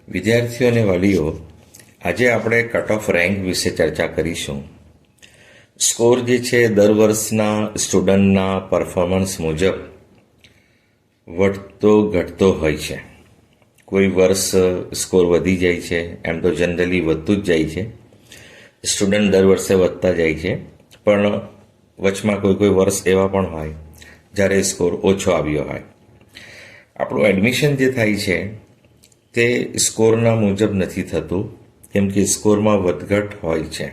વિદ્યાર્થીઓ અને વાલીઓ, આજે આપણે કટ ઓફ રેન્ક વિશે ચર્ચા કરીશું. સ્કોર જે છે દર વર્ષના સ્ટુડન્ટના પરફોર્મન્સ મુજબ વધતો ઘટતો હોય છે. કોઈ વર્ષ સ્કોર વધી જાય છે, એમ તો જનરલી વધતું જ જાય છે. સ્ટુડન્ટ દર વર્ષે વધતા જાય છે, પણ વચમાં કોઈ વર્ષ એવા પણ હોય જ્યારે સ્કોર ઓછો આવ્યો હોય. આપણું એડમિશન જે થાય છે તે સ્કોરના મુજબ નથી થતું, કેમ કે સ્કોરમાં વધઘટ હોય છે,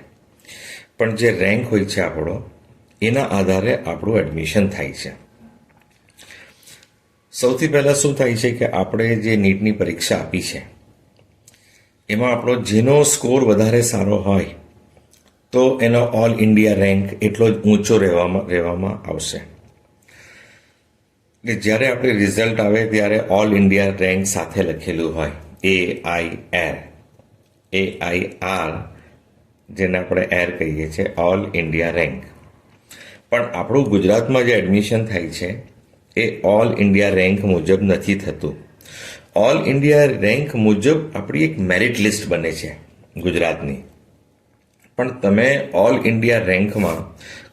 પણ જે રેન્ક હોય છે આપણો, એના આધારે આપણું એડમિશન થાય છે. સૌથી પહેલાં શું થાય છે કે આપણે જે નીટની પરીક્ષા આપી છે એમાં આપણો જેનો સ્કોર વધારે સારો હોય તો એનો ઓલ ઇન્ડિયા રેન્ક એટલો જ ઊંચો રહેવામાં આવશે. કે જ્યારે આપણે રિઝલ્ટ આવે ત્યારે ઓલ ઇન્ડિયા રેન્ક સાથે લખેલું હોય AIR, જેને આપણે એર કહીએ છીએ, ઓલ ઇન્ડિયા રેન્ક. પણ આપણું ગુજરાતમાં જે એડમિશન થાય છે એ ઓલ ઇન્ડિયા રેન્ક મુજબ નથી થતું. ઓલ ઇન્ડિયા રેન્ક મુજબ આપણી એક મેરિટ લિસ્ટ બને છે ગુજરાતની, પણ તમે ઓલ ઇન્ડિયા રેન્કમાં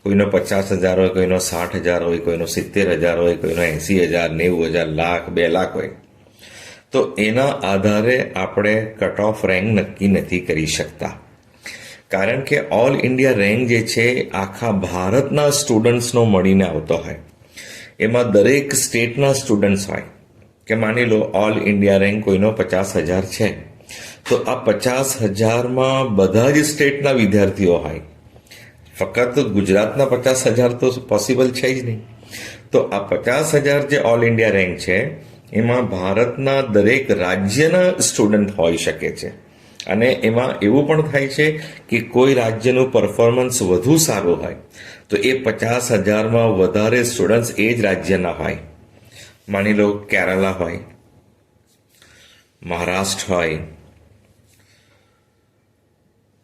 કોઈનો 50,000 હોય, કોઈનો 60,000 હોય, કોઈનો 70,000 હોય, કોઈનો 80,000, 90,000, લાખ, 2 લાખ હોય, તો એના આધારે આપણે કટ ઓફ રેન્ક નક્કી નથી કરી શકતા. કારણ કે ઓલ ઇન્ડિયા રેન્ક જે છે આખા ભારતના સ્ટુડન્ટ્સનો મળીને આવતો હોય. એમાં દરેક સ્ટેટના સ્ટુડન્ટ્સ હોય. કે માની લો ઓલ ઇન્ડિયા રેન્ક કોઈનો 50,000 છે, તો આ 50,000માં બધા જ સ્ટેટના વિદ્યાર્થીઓ હોય. ફક્ત ગુજરાતના 50,000 તો પોસિબલ છે જ નહીં. તો આ 50,000 જે ઓલ ઇન્ડિયા રેન્ક છે એમાં ભારતના દરેક રાજ્યના સ્ટુડન્ટ હોઈ શકે છે. અને એમાં એવું પણ થાય છે કે કોઈ રાજ્યનું પરફોર્મન્સ વધુ સારું હોય તો એ 50,000માં વધારે સ્ટુડન્ટ્સ એ જ રાજ્યના હોય. માની લો કેરલા હોય, મહારાષ્ટ્ર હોય,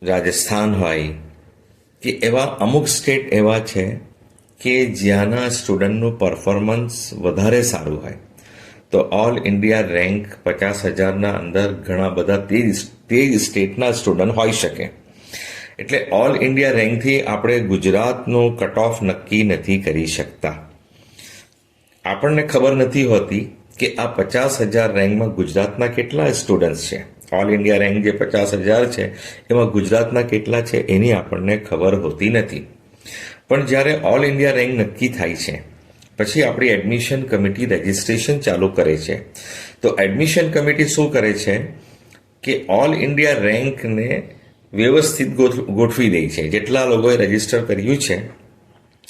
રાજસ્થાન હોય, કે એવા અમુક સ્ટેટ એવા છે કે જ્યાંના સ્ટુડન્ટનું પરફોર્મન્સ વધારે સારું હોય, તો ઓલ ઇન્ડિયા રેન્ક 50,000ના અંદર ઘણા બધા તે જ સ્ટેટના સ્ટુડન્ટ હોઈ શકે. એટલે ઓલ ઇન્ડિયા રેન્કથી આપણે ગુજરાતનું કટ ઓફ નક્કી નથી કરી શકતા. આપણને ખબર નથી હોતી કે આ 50,000 રેન્કમાં ગુજરાતના કેટલા સ્ટુડન્ટ્સ છે. ઓલ ઇન્ડિયા રેન્ક જે 50,000 છે એમાં ગુજરાતના કેટલા છે એની આપણને ખબર હોતી નથી. પણ જ્યારે ઓલ ઇન્ડિયા રેન્ક નક્કી થાય છે પછી આપણી એડમિશન કમિટી રજિસ્ટ્રેશન ચાલુ કરે છે. તો એડમિશન કમિટી શું કરે છે કે ઓલ ઇન્ડિયા રેન્કને વ્યવસ્થિત ગોઠવી દે છે. જેટલા લોકોએ રજિસ્ટર કર્યું છે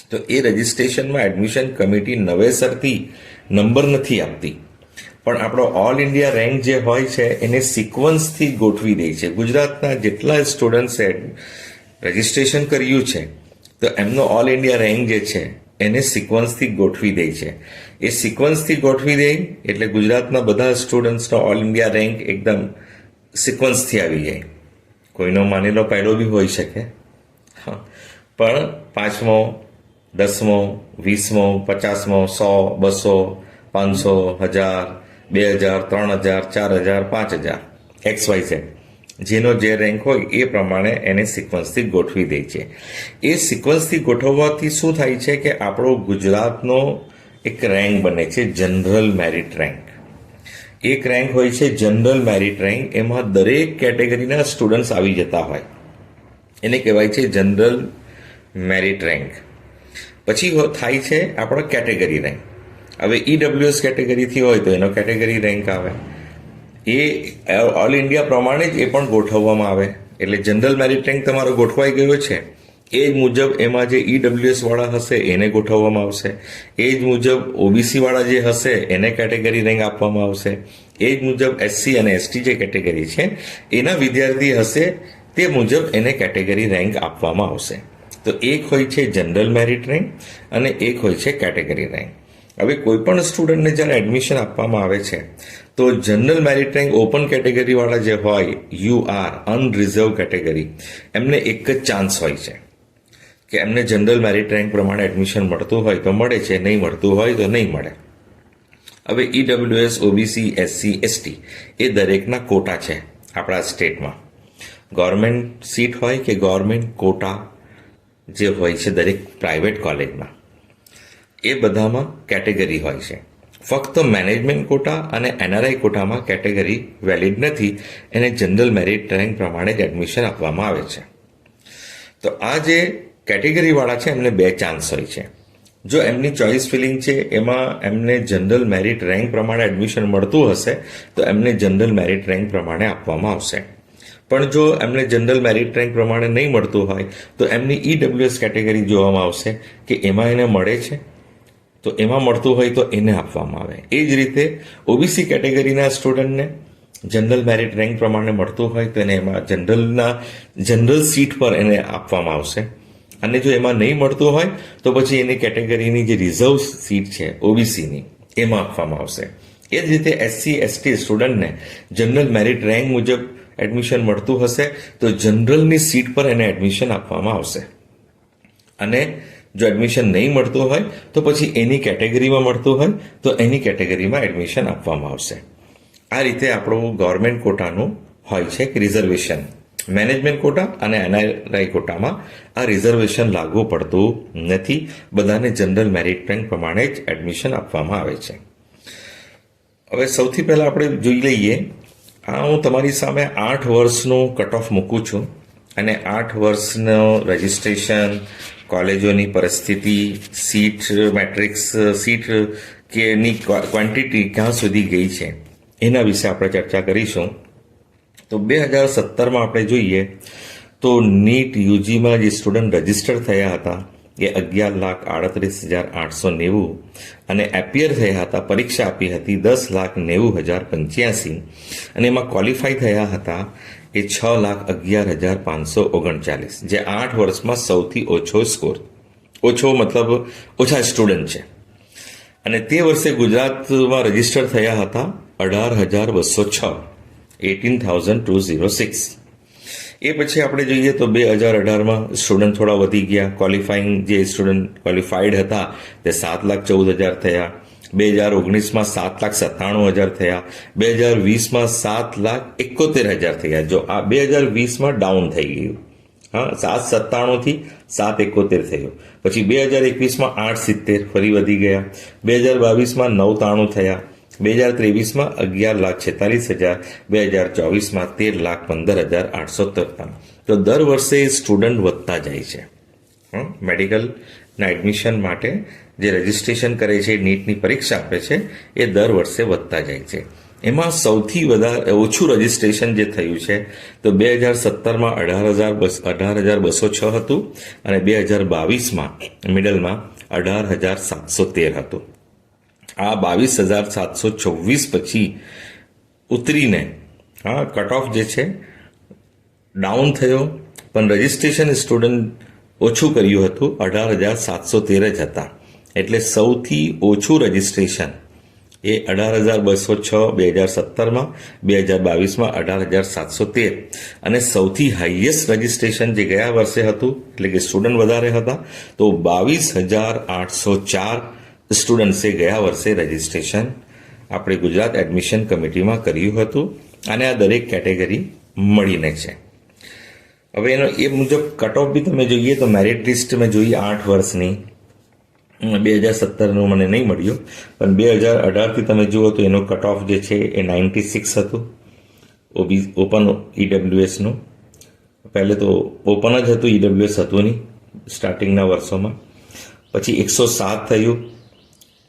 તો એ રજિસ્ટ્રેશનમાં એડમિશન કમિટી નવેસરથી નંબર નથી આપતી, પણ આપણો ઓલ ઇન્ડિયા રેન્ક જે હોય છે એને સિક્વન્સથી ગોઠવી દે છે. ગુજરાતના જેટલા સ્ટુડન્ટ્સે રજિસ્ટ્રેશન કર્યું છે તો એમનો ઓલ ઇન્ડિયા રેન્ક જે છે એને સિક્વન્સથી ગોઠવી દે છે. એ સિક્વન્સથી ગોઠવી દે એટલે ગુજરાતના બધા સ્ટુડન્ટ્સનો ઓલ ઇન્ડિયા રેન્ક એકદમ સિક્વન્સથી આવી જાય. કોઈનો માની લો પહેલો બી હોઈ શકે, હા, પણ 5મો, 10મો, 20મો, 50મો, 100, 200, 500, 1000, 2000, 3000, 4000, 5,000 XYZ જેનો જે રેન્ક હોય એ પ્રમાણે એને સિક્વન્સથી ગોઠવી દે છે. એ સિક્વન્સથી ગોઠવવાથી શું થાય છે કે આપણો ગુજરાતનો એક રેન્ક બને છે, જનરલ મેરિટ રેન્ક. એક રેન્ક હોય છે જનરલ મેરિટ રેન્ક, એમાં દરેક કેટેગરીના સ્ટુડન્ટ્સ આવી જતા હોય. એને કહેવાય છે જનરલ મેરિટ રેન્ક. પછી થાય છે આપણો કેટેગરી રેન્ક. હવે EWS કેટેગરીથી હોય તો એનો કેટેગરી રેન્ક આવે. એ ઓલ ઇન્ડિયા પ્રમાણે જ એ પણ ગોઠવવામાં આવે. એટલે જનરલ મેરિટ રેન્ક તમારો ગોઠવાઈ ગયો છે, એ જ મુજબ એમાં જે EWS વાળા હશે એને ગોઠવવામાં આવશે. એ જ મુજબ OBC વાળા જે હશે એને કેટેગરી રેન્ક આપવામાં આવશે. એ જ મુજબ SC અને ST જે કેટેગરી છે એના વિદ્યાર્થી હશે તે મુજબ એને કેટેગરી રેન્ક આપવામાં આવશે. તો એક હોય છે જનરલ મેરિટ રેન્ક અને એક હોય છે કેટેગરી રેન્ક. હવે કોઈ પણ સ્ટુડન્ટને જ્યારે એડમિશન આપવામાં આવે છે તો general merit rank open category વાળા જે હોય, UR અનરિઝર્વ કેટેગરી, એમને એક જ ચાન્સ હોય છે કે એમને જનરલ મેરિટ રેન્ક પ્રમાણે એડમિશન મળતું હોય તો મળે છે, નહીં મળતું હોય તો નહીં મળે. હવે ઈડબ્લ્યુએસ, ઓબીસી, એસસી, એસટી એ દરેકના કોટા છે આપણા સ્ટેટમાં. ગવર્મેન્ટ સીટ હોય કે ગવર્મેન્ટ કોટા જે હોય છે દરેક પ્રાઇવેટ કોલેજમાં, એ બધામાં કેટેગરી હોય છે. ફક્ત મેનેજમેન્ટ કોટા અને એનઆરઆઈ કોટામાં કેટેગરી વેલિડ નથી, એને જનરલ મેરિટ રેન્ક પ્રમાણે જ એડમિશન આપવામાં આવે છે. તો આ જે કેટેગરીવાળા છે એમને 2 ચાન્સ હોય છે. જો એમની ચોઇસ ફિલિંગ છે એમાં એમને જનરલ મેરિટ રેન્ક પ્રમાણે એડમિશન મળતું હશે તો એમને જનરલ મેરિટ રેન્ક પ્રમાણે આપવામાં આવશે. પણ જો એમને જનરલ મેરિટ રેન્ક પ્રમાણે નહીં મળતું હોય તો એમની ઈડબ્લ્યુએસ કેટેગરી જોવામાં આવશે કે એમાં એને મળે છે, તો એમાં મળતું હોય તો એને આપવામાં આવે. એ જ રીતે ઓબીસી કેટેગરીના સ્ટુડન્ટને જનરલ મેરિટ રેન્ક પ્રમાણે મળતું હોય તો એને એમાં જનરલ સીટ પર એને આપવામાં આવશે. અને જો એમાં નહીં મળતું હોય તો પછી એની કેટેગરીની જે રિઝર્વ સીટ છે ઓબીસીની એમાં આપવામાં આવશે. એ જ રીતે એસસી એસટી સ્ટુડન્ટને જનરલ મેરિટ રેન્ક મુજબ એડમિશન મળતું હશે તો જનરલની સીટ પર એને એડમિશન આપવામાં આવશે. અને જો એડમિશન નહીં મળતું હોય તો પછી એની કેટેગરીમાં મળતું હોય તો એની કેટેગરીમાં એડમિશન આપવામાં આવશે. આ રીતે આપણું ગવર્મેન્ટ કોટાનું હોય છે કે રિઝર્વેશન. મેનેજમેન્ટ કોટા અને એનઆરઆઈ કોટામાં આ રિઝર્વેશન લાગુ પડતું નથી. બધાને જનરલ મેરિટ રેન્ક પ્રમાણે જ એડમિશન આપવામાં આવે છે. હવે સૌથી પહેલાં આપણે જોઈ લઈએ, હું તમારી સામે 8 વર્ષનું કટ ઓફ મૂકું છું અને 8 વર્ષનું રજિસ્ટ્રેશન, કોલેજોની પરિસ્થિતિ, સીટ મેટ્રિક્સ, સીટ કે એની ક્વોન્ટિટી ક્યાં સુધી ગઈ છે એના વિશે આપણે ચર્ચા કરીશું. તો 2017માં આપણે જોઈએ તો નીટ યુજીમાં જે સ્ટુડન્ટ રજિસ્ટર થયા હતા એ 11,38,890 અને એપિયર થયા હતા, પરીક્ષા આપી હતી 10,90,085 અને એમાં ક્વોલિફાય થયા હતા એ 6,11,539, જે 8 વર્ષમાં સૌથી ઓછો સ્કોર, ઓછો મતલબ ઓછા સ્ટુડન્ટ છે. અને તે વર્ષે ગુજરાતમાં રજિસ્ટર થયા હતા 18,206, 18,206. એ પછી આપણે જોઈએ તો 2018માં સ્ટુડન્ટ થોડા વધી ગયા. ક્વોલિફાઈંગ જે સ્ટુડન્ટ ક્વોલિફાઈડ હતા તે 7,14,000 થયા. 2019માં 7,97,000 થયા. 2020માં 7,71,000 થયા. જો આ 2020માં ડાઉન થઈ ગયું, 7,97થી 7,71 થયું. પછી 2021માં 8,70 ફરી વધી ગયા. 2022માં 9,93 થયા. 2023માં 11,46,000, 2024માં 13,15,853. તો દર વર્ષે સ્ટુડન્ટ વધતા જાય છે. મેડિકલના એડમિશન માટે જે રજિસ્ટ્રેશન કરે છે, નીટની પરીક્ષા આપે છે, એ દર વર્ષે વધતા જાય છે. એમાં સૌથી વધારે ઓછું રજિસ્ટ્રેશન જે થયું છે તો 2017માં 18,206 હતું અને 2022માં મિડલમાં 18,713 હતું. આ 22,724 પછી ઉતરીને કટ ઓફ જે છે ડાઉન થયો, પણ રજિસ્ટ્રેશન સ્ટુડન્ટ ઓછું કર્યું હતું, 18,713 જ હતા. એટલે સૌથી ઓછું રજિસ્ટ્રેશન એ 18,206 2017માં, 2022માં 18,713 અને સૌથી હાઈએસ્ટ રજિસ્ટ્રેશન જે ગયા વર્ષે હતું, એટલે કે સ્ટુડન્ટ વધારે હતા, તો 22,804 સ્ટુડન્ટ્સે ગયા વર્ષે રજિસ્ટ્રેશન આપણે ગુજરાત એડમિશન કમિટીમાં કર્યું હતું. અને આ દરેક કેટેગરી મળીને છે. હવે એનો એ મુજબ કટ ઓફ બી તમે જોઈએ તો મેરિટ લિસ્ટ મેં જોઈ 8 વર્ષની, 2017નું મને નહીં મળ્યું, પણ 2018થી તમે જુઓ તો એનો કટ ઓફ જે છે એ 96 હતું. ઓપન ઈડબ્લ્યુએસનું પહેલે તો ઓપન જ હતું, ઈડબ્લ્યુએસ હતું નહીં સ્ટાર્ટિંગના વર્ષોમાં. પછી 107 થયું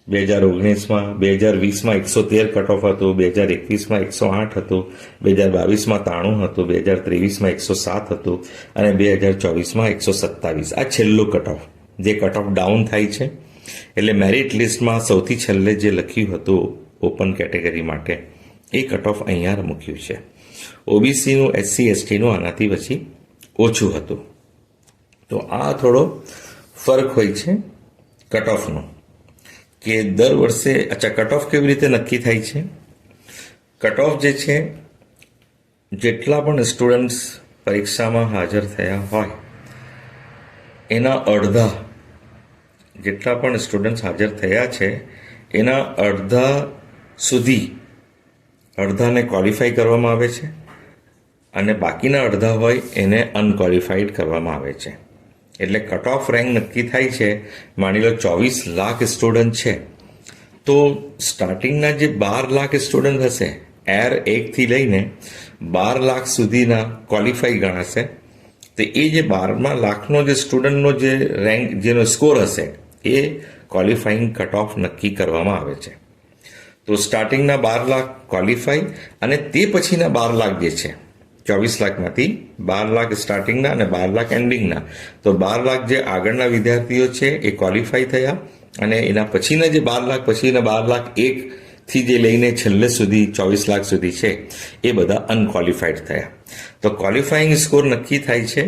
2019માં, 2020માં 113 કટ ઓફ હતું, 2021માં 108 હતું, 2022માં 93 હતું, 2023માં 107 હતું અને 2024માં 127. આ છેલ્લું કટ ઓફ, જે કટ ઓફ ડાઉન થાય છે. એટલે મેરિટ લિસ્ટમાં સૌથી છેલ્લે જે લખ્યું હતું ઓપન કેટેગરી માટે એ કટ ઓફ અહીંયા મૂક્યું છે. ઓબીસીનું, એસસી એસટીનું આનાથી પછી ઓછું હતું. તો આ થોડો ફરક હોય છે કટ ઓફનો, કે દર વર્ષે કટ ઓફ કેવી રીતે નક્કી થાય છે. કટ ઓફ જે છે, જેટલા પણ સ્ટુડન્ટ્સ પરીક્ષામાં હાજર થયા હોય એના અડધા, જેટલા પણ સ્ટુડન્ટ્સ હાજર થયા છે એના અડધા સુધી અડધાને ક્વોલિફાય કરવામાં આવે છે અને બાકીના અડધા હોય એને અનક્વોલિફાઈડ કરવામાં આવે છે. એટલે કટ ઓફ રેન્ક નક્કી થાય છે. માની લો 24 લાખ સ્ટુડન્ટ છે, તો સ્ટાર્ટિંગના જે 12 લાખ સ્ટુડન્ટ હશે, એર 1થી લઈને 12 લાખ સુધીના ક્વોલિફાઈ ગણાશે. તો એ જે 12 લાખનો જે સ્ટુડન્ટનો જે રેન્ક, જેનો સ્કોર હશે, એ ક્વોલિફાઈંગ કટ ઓફ નક્કી કરવામાં આવે છે. તો સ્ટાર્ટિંગના 12 લાખ ક્વોલિફાઈ, અને તે પછીના 12 લાખ જે છે, 24 લાખમાંથી 12 લાખ સ્ટાર્ટિંગના અને 12 લાખ એન્ડિંગના, તો 12 લાખ જે આગળના વિદ્યાર્થીઓ છે એ ક્વોલિફાઈ થયા, અને એના પછીના જે 12 લાખ પછીના 12 લાખ 1થી જે લઈને છેલ્લે સુધી 24 લાખ સુધી છે એ બધા અનક્વોલિફાઈડ થયા. તો ક્વોલિફાઈંગ સ્કોર નક્કી થાય છે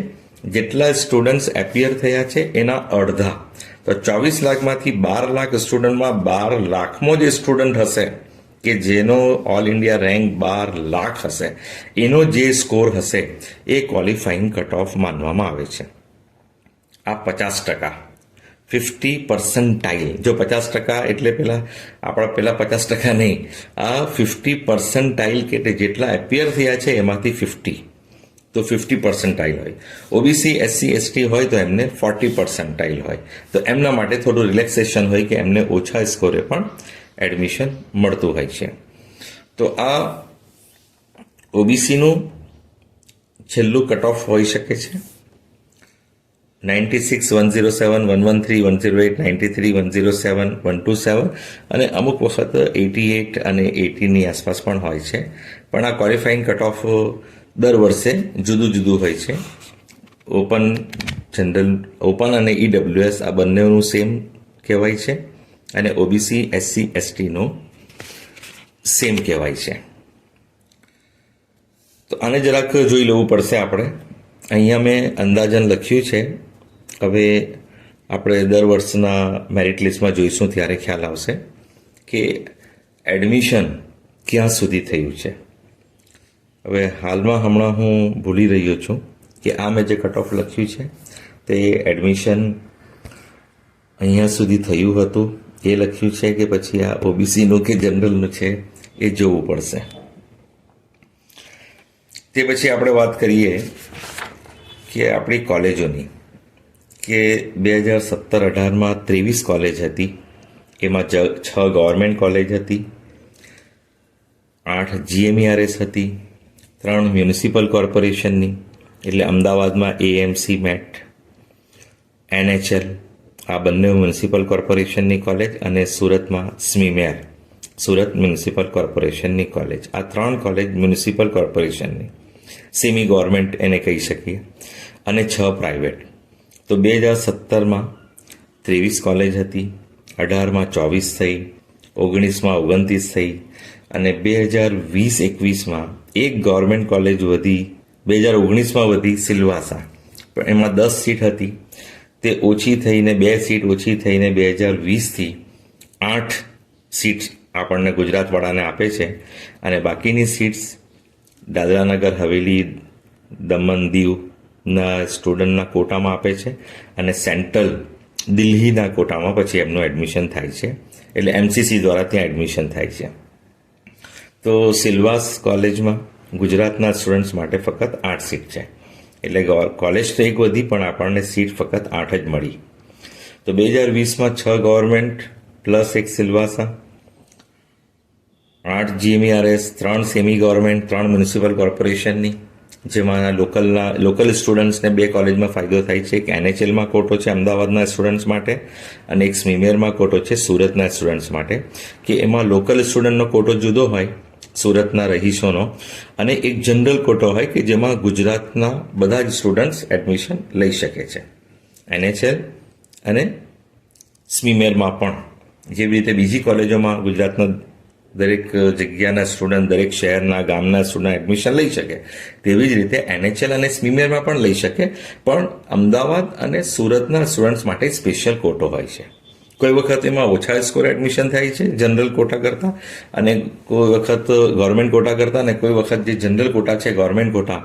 જેટલા સ્ટુડન્ટ્સ એપિયર થયા છે એના અડધા. તો 24 લાખમાંથી 12 લાખ સ્ટુડન્ટમાં 12 લાખમો જે સ્ટુડન્ટ હશે કે જેનો ઓલ ઇન્ડિયા રેન્ક 12 લાખ હશે, એનો જે સ્કોર હશે એ ક્વોલિફાઈંગ કટ ઓફ માનવામાં આવે છે. આ 50%, 50%. જો 50% એટલે આપણા પેલા 50% નહીં, આ 50% કે જેટલા એપિયર થયા છે એમાંથી 50, તો 50% હોય. ઓબીસી, એસસી, એસટી હોય તો એમને 40% હોય. તો એમના માટે થોડું રિલેક્સેશન હોય કે એમને ઓછા સ્કોરે પણ એડમિશન મળતું હોય છે. તો આ ઓબીસીનું છેલ્લું કટ ઓફ હોઈ શકે છે 96, 107, 113, 108, 93, 107, 127, અને અમુક વખત 88 અને 80ની આસપાસ પણ હોય છે. પણ આ ક્વોલિફાઈંગ કટ ઓફ દર વર્ષે જુદું જુદું હોય છે. ઓપન, જનરલ, ઓપન અને ઈડબ્લ્યુએસ આ બંનેનું સેમ કહેવાય છે, અને ઓબીસી, એસસી, એસટીનું સેમ કહેવાય છે. તો આને જરાક જોઈ લેવું પડશે આપણે. અહીંયા મેં અંદાજન લખ્યું છે. હવે આપણે દર વર્ષના મેરિટ લિસ્ટમાં જોઈશું ત્યારે ખ્યાલ આવશે કે એડમિશન ક્યાં સુધી થયું છે. હવે હાલમાં હમણાં હું ભૂલી રહ્યો છું કે આ મેં જે કટ ઓફ લખ્યું છે તે એડમિશન અહીંયા સુધી થયું હતું એ લખ્યું છે કે પછી આ ઓબીસીનું કે જનરલનું છે એ જોવું પડશે. તે પછી આપણે વાત કરીએ કે આપણી કોલેજોની, કે 2017-18માં 23 કોલેજ હતી. એમાં 6 ગવર્મેન્ટ કોલેજ હતી, 8 જીએમઈઆરએસ હતી, 3 મ્યુનિસિપલ કોર્પોરેશનની, એટલે અમદાવાદમાં એએમસી મેટ, એનએચએલ, આ બંને મ્યુનિસિપલ કોર્પોરેશનની કોલેજ, અને સુરતમાં સ્મીમેર, સુરત મ્યુનિસિપલ કોર્પોરેશનની કોલેજ. આ 3 કોલેજ મ્યુનિસિપલ કોર્પોરેશનની, સેમી ગવર્મેન્ટ એને કહી શકીએ, અને 6 પ્રાઇવેટ. તો 2017માં 23 કોલેજ હતી, 18માં 24 થઈ, 19માં 29 થઈ, અને 2020-21માં એક ગવર્મેન્ટ કોલેજ વધી, 2019માં વધી સિલવાસા, પણ એમાં 10 સીટ હતી, તે ઓછી થઈને 2 સીટ ઓછી થઈને 2020થી 8 સીટ આપણને ગુજરાતવાળાને આપે છે, અને બાકીની સીટ્સ દાદરાનગર હવેલી, દમણ દીવના સ્ટુડન્ટના કોટામાં આપે છે, અને સેન્ટ્રલ દિલ્હીના કોટામાં પછી એમનું એડમિશન થાય છે. એટલે એમસીસી દ્વારા ત્યાં એડમિશન થાય છે. તો સિલવાસ કોલેજમાં ગુજરાતના સ્ટુડન્ટ્સ માટે ફક્ત 8 સીટ છે. એટલે કોલેજ તો એક વધી, પણ આપણને સીટ ફક્ત 8 જ મળી. તો 2020માં 6 government plus 1 Silvassa, 8 GMERS, 3 semi government, 3 municipal કોર્પોરેશનની, જેમાં લોકલ સ્ટુડન્ટ્સને 2 કોલેજમાં ફાયદો થાય છે. એક એનએચએલમાં કોટો છે અમદાવાદના સ્ટુડન્ટ્સ માટે, અને એક સ્મીમેરમાં કોટો છે સુરતના સ્ટુડન્ટ્સ માટે, કે એમાં લોકલ સ્ટુડન્ટનો કોટો જુદો હોય સુરતના રહીશોનો, અને એક જનરલ કોટો હોય કે જેમાં ગુજરાતના બધા જ સ્ટુડન્ટ્સ એડમિશન લઈ શકે છે. એનએચએલ અને સ્મીમેરમાં પણ જેવી રીતે બીજી કોલેજોમાં ગુજરાતના દરેક જગ્યાના સ્ટુડન્ટ, દરેક શહેરના, ગામના સ્ટુડન્ટ એડમિશન લઈ શકે, તેવી જ રીતે એનએચએલ અને સ્મીમેરમાં પણ લઈ શકે, પણ અમદાવાદ અને સુરતના સ્ટુડન્ટ્સ માટે સ્પેશિયલ કોટો હોય છે. કોઈ વખત એમાં ઓછા સ્કોર એડમિશન થાય છે જનરલ કોટા કરતાં, અને કોઈ વખત ગવર્મેન્ટ કોટા કરતાં, અને કોઈ વખત જે જનરલ કોટા છે ગવર્મેન્ટ કોટા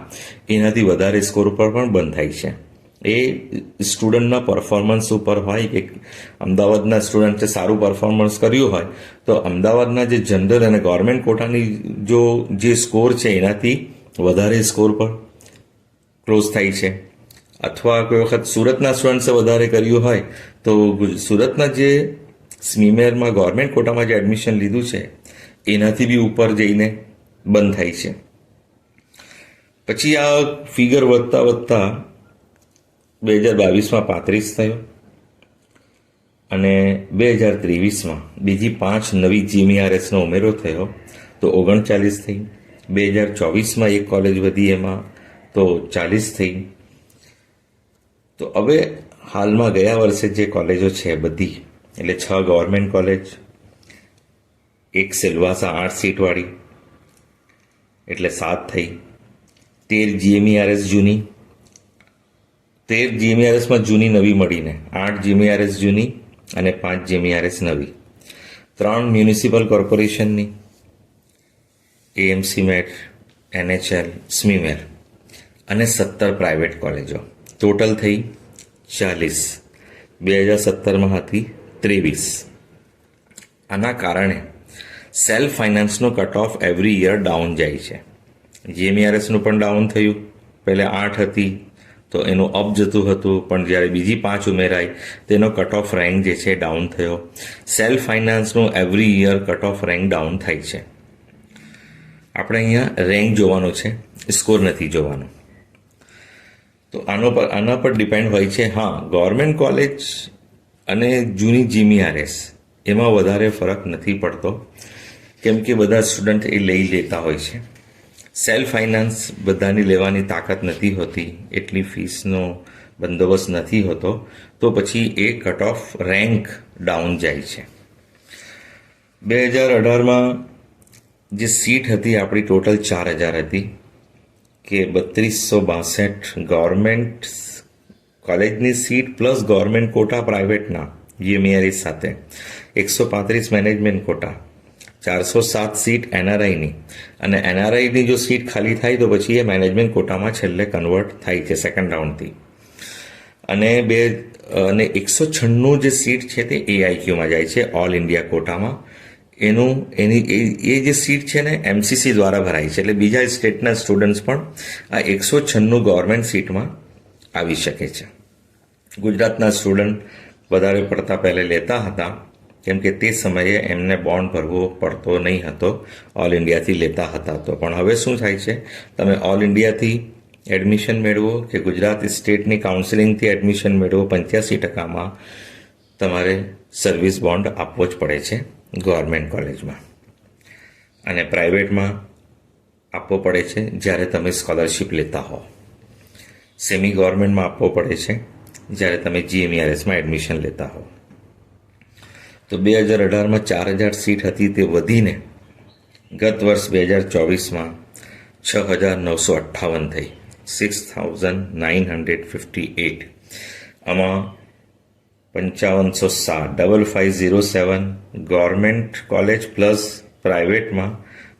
એનાથી વધારે સ્કોર ઉપર પણ બંધ થાય છે. એ સ્ટુડન્ટના પરફોર્મન્સ ઉપર હોય કે અમદાવાદના સ્ટુડન્ટે સારું પરફોર્મન્સ કર્યું હોય તો અમદાવાદના જે જનરલ અને ગવર્મેન્ટ કોટાની જે સ્કોર છે એનાથી વધારે સ્કોર પર ક્લોઝ થાય છે. અથવા કોઈ વખત સુરતના સ્ટુડન્ટ્સે વધારે કર્યું હોય તો સુરતના જે સ્મીમેરમાં ગવર્મેન્ટ કોટામાં જે એડમિશન લીધું છે એનાથી બી ઉપર જઈને બંધ થાય છે. પછી આ ફિગર વધતા વધતા 2022માં 35 થયો અને 2023માં બીજી 5 નવી GMRSનો ઉમેરો થયો તો 39 થઈ. 2024માં એક કોલેજ વધી એમાં તો 40 થઈ. તો હવે હાલમાં ગયા વર્ષે જે કોલેજો છે બધી એટલે 6 ગવર્મેન્ટ કોલેજ, એક સિલવાસા 8 સીટવાળી એટલે 7 થઈ. 13 GMRS જૂની, 13 GMRSમાં જૂની નવી મળીને 8 GMRS જૂની અને 5 GMRS નવી, 3 મ્યુનિસિપલ કોર્પોરેશનની, AMC મેટ, NHL, સ્મીમેર અને 17 પ્રાઇવેટ કોલેજો. ટોટલ થઈ 40. 2017માં હતી 23. આના કારણે સેલ્ફ ફાઇનાન્સનો cut off every year down જાય છે. GMRSનું પણ ડાઉન થયું. પહેલાં 8 હતી તો એનું અપ જતું હતું, પણ જ્યારે બીજી 5 ઉમેરાઈ તેનો કટ ઓફ રેન્ક જે છે ડાઉન થયો. સેલ્ફ ફાઇનાન્સનું every year cut off rank down થાય છે. આપણે અહીંયા રેન્ક જોવાનું છે, સ્કોર નથી જોવાનો. તો આના પર ડિપેન્ડ હોય છે. હા, ગવર્મેન્ટ કોલેજ અને જૂની GMRS એમાં વધારે ફરક નથી પડતો, કેમ કે બધા સ્ટુડન્ટ એ લઈ લેતા હોય છે. સેલ્ફ ફાઇનાન્સ બધાની લેવાની તાકાત નથી હોતી, એટલી ફીસનો બંદોબસ્ત નથી હોતો, તો પછી એ કટ ઓફ રેન્ક ડાઉન જાય છે. 2018માં જે સીટ હતી આપણી ટોટલ 4000 હતી, કે 3262 ગવર્મેન્ટ કોલેજની સીટ પ્લસ ગવર્મેન્ટ કોટા પ્રાઇવેટના GMRS સાથે, 135 મેનેજમેન્ટ કોટા, 407 સીટ NRIની, અને NRIની જો સીટ ખાલી થાય તો પછી એ મેનેજમેન્ટ કોટામાં છેલ્લે કન્વર્ટ થાય છે સેકન્ડ રાઉન્ડથી. અને 196 જે સીટ છે તે AIQમાં જાય છે, ઓલ ઇન્ડિયા કોટામાં. એ જે સીટ છે ને MCC દ્વારા ભરાય છે, એટલે બીજા સ્ટેટના સ્ટુડન્ટ્સ પણ આ 196 ગવર્મેન્ટ સીટમાં આવી શકે છે. ગુજરાતના સ્ટુડન્ટ વધારે પડતા પહેલે લેતા હતા, કેમ કે તે સમયે એમને બોન્ડ ભરવો પડતો નહીં હતો, ઓલ ઇન્ડિયાથી લેતા હતા. તો પણ હવે શું થાય છે, તમે ઓલ ઇન્ડિયાથી એડમિશન મેળવો કે ગુજરાત સ્ટેટની કાઉન્સિલિંગથી એડમિશન મેળવો, 85% તમારે સર્વિસ બોન્ડ આપવો જ પડે છે ગવર્મેન્ટ કોલેજમાં. અને પ્રાઇવેટમાં આપવો પડે છે જ્યારે તમે સ્કોલરશિપ લેતા હો. સેમી ગવર્મેન્ટમાં આપવો પડે છે જ્યારે તમે GMRSમાં એડમિશન લેતા હો. તો 2018માં 4000 સીટ હતી તે વધીને ગત વર્ષ 2024માં 6958 થઈ, 6958. આમાં 5507 ગવર્મેન્ટ કોલેજ પ્લસ પ્રાઇવેટમાં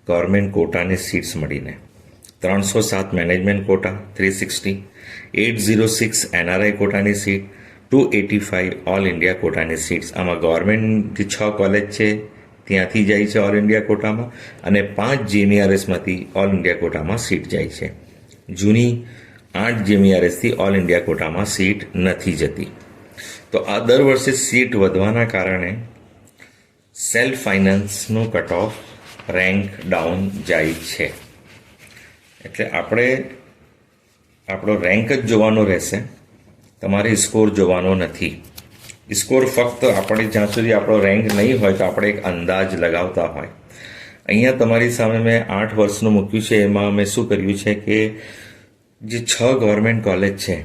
ગવર્મેન્ટ કોટાની સીટ્સ મળીને, 307 મેનેજમેન્ટ કોટા 360, 806 NRI કોટાની સીટ, 285 ઓલ ઇન્ડિયા કોટાની સીટ્સ. આમાં ગવર્મેન્ટથી 6 કોલેજ છે ત્યાંથી જાય છે ઓલ ઇન્ડિયા કોટામાં, અને 5 GMRSમાંથી ઓલ ઇન્ડિયા કોટામાં સીટ જાય છે. જૂની 8 GMRSથી ઓલ ઇન્ડિયા કોટામાં સીટ નથી જતી. તો આ દર વર્ષે સીટ વધવાના કારણે સેલ્ફ ફાઇનાન્સનો કટ ઓફ રેન્ક ડાઉન જાય છે. એટલે આપણે આપણો રેન્ક જ જોવાનો રહેશે, તમારે સ્કોર જોવાનો નથી. સ્કોર ફક્ત આપણે જ્યાં સુધી આપણો રેન્ક નહીં હોય તો આપણે એક અંદાજ લગાવતા હોય. અહીંયા તમારી સામે મેં 8 વર્ષનું મૂક્યું છે. એમાં મેં શું કર્યું છે કે જે 6 ગવર્મેન્ટ કોલેજ છે,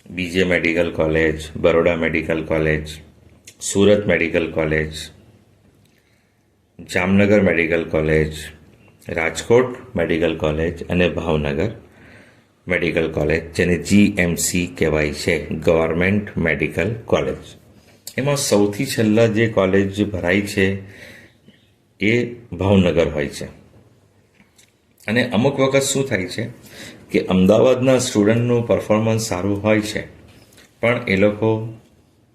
BJ medical college, Baroda medical college, Surat medical college, Jamnagar medical college, Rajkot medical college અને ભાવનગર મેડિકલ કોલેજ, જેને GMC કહેવાય છે, ગવર્મેન્ટ મેડિકલ કોલેજ. એમાં સૌથી છેલ્લા જે કોલેજ ભરાય છે એ ભાવનગર હોય છે. અને અમુક વખત શું થાય છે કે અમદાવાદના સ્ટુડન્ટનું પરફોર્મન્સ સારું હોય છે, પણ એ લોકો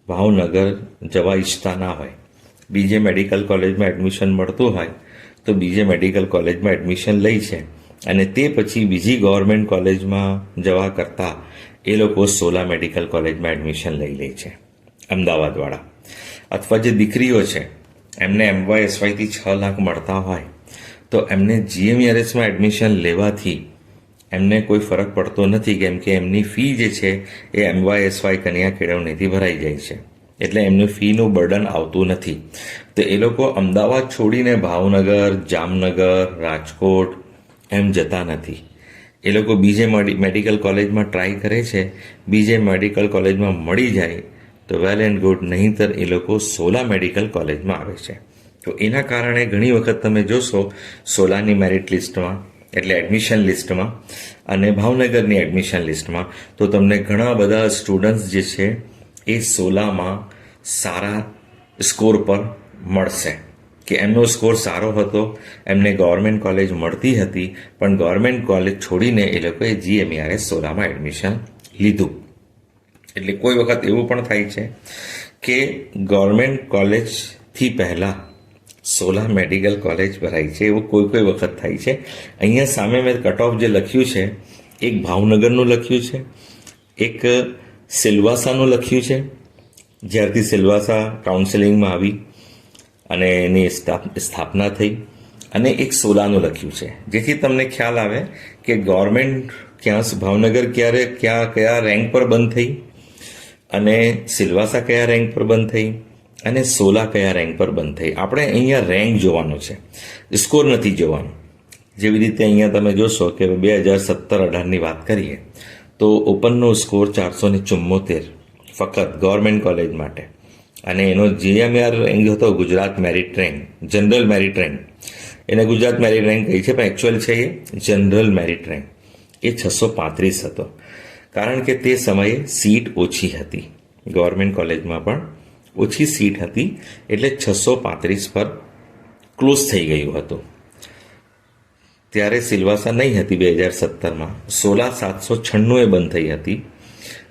ભાવનગર જવા ઈચ્છતા ના હોય. બીજે મેડિકલ કોલેજમાં એડમિશન મળતું હોય તો બીજે મેડિકલ કોલેજમાં એડમિશન લે છે, અને તે પછી બીજી ગવર્મેન્ટ કોલેજમાં જવા કરતાં એ લોકો સોલા મેડિકલ કોલેજમાં એડમિશન લઈ લે છે અમદાવાદવાળા. અથવા જે દીકરીઓ છે એમને MYSYથી 6 લાખ મળતા હોય તો એમને GMERSમાં એડમિશન લેવાથી એમને કોઈ ફરક પડતો નથી, કેમ કે એમની ફી જે છે એ MYSY કન્યા કેળવણીથી ભરાઈ જાય છે, એટલે એમનું ફીનું બર્ડન આવતું નથી. તો એ લોકો અમદાવાદ છોડીને ભાવનગર, જામનગર, રાજકોટ એમ જતા નથી. એ લોકો બીજે મેડિકલ કોલેજમાં ટ્રાય કરે છે, બીજે મેડિકલ કોલેજમાં મળી જાય તો વેલ એન્ડ ગુડ, નહીંતર એ લોકો સોલા મેડિકલ કોલેજમાં આવે છે. તો એના કારણે ઘણી વખત તમે જોશો સોલાની મેરિટ લિસ્ટમાં, એટલે એડમિશન લિસ્ટમાં, અને ભાવનગરની એડમિશન લિસ્ટમાં તો તમને ઘણા બધા સ્ટુડન્ટ્સ જે છે એ સોલામાં સારા સ્કોર પર મળશે, કે એમનો સ્કોર સારો હતો, એમને ગવર્મેન્ટ કોલેજ મળતી હતી, પણ ગવર્મેન્ટ કોલેજ છોડીને એ લોકોએ GMERS સોલામાં એડમિશન લીધું. એટલે કોઈ વખત એવું પણ થાય છે કે ગવર્મેન્ટ કોલેજથી પહેલાં સોલા મેડિકલ કોલેજ ભરાય છે, એવું કોઈ વખત થાય છે. અહીંયા સામે મેં કટ ઓફ જે લખ્યું છે, એક ભાવનગરનું લખ્યું છે, એક સિલવાસાનું લખ્યું છે, જ્યારથી સિલવાસા કાઉન્સેલિંગમાં આવી અને એની સ્થાપના થઈ, અને એક સોલાનું લખ્યું છે, જેથી તમને ખ્યાલ આવે કે ગવર્મેન્ટ ભાવનગર કયા રેન્ક પર બંધ થઈ, અને સિલવાસા કયા રેન્ક પર બંધ થઈ, અને સોલા કયા રેન્ક પર બંધ થઈ. આપણે અહીંયા રેન્ક જોવાનો છે, સ્કોર નથી જોવાનો. જેવી રીતે અહીંયા તમે જોશો કે 2017-18ની વાત કરીએ તો ઓપનનો સ્કોર 474 ફક્ત ગવર્મેન્ટ કોલેજ માટે, અને એનો GMER રેન્ક હતો Gujarat merit rank, general merit rank. એને ગુજરાત મેરિટ રેન્ક કહી છે, પણ એકચ્યુઅલ છે એ જનરલ મેરિટ રેન્ક, એ 635 હતો. કારણ કે તે સમયે સીટ ઓછી હતી, ગવર્મેન્ટ કોલેજમાં પણ ઓછી સીટ હતી, એટલે 635 પર ક્લોઝ થઈ ગયું હતું. ત્યારે સિલવાસા નહીં હતી 2017માં, સોલા 796 બંધ થઈ હતી.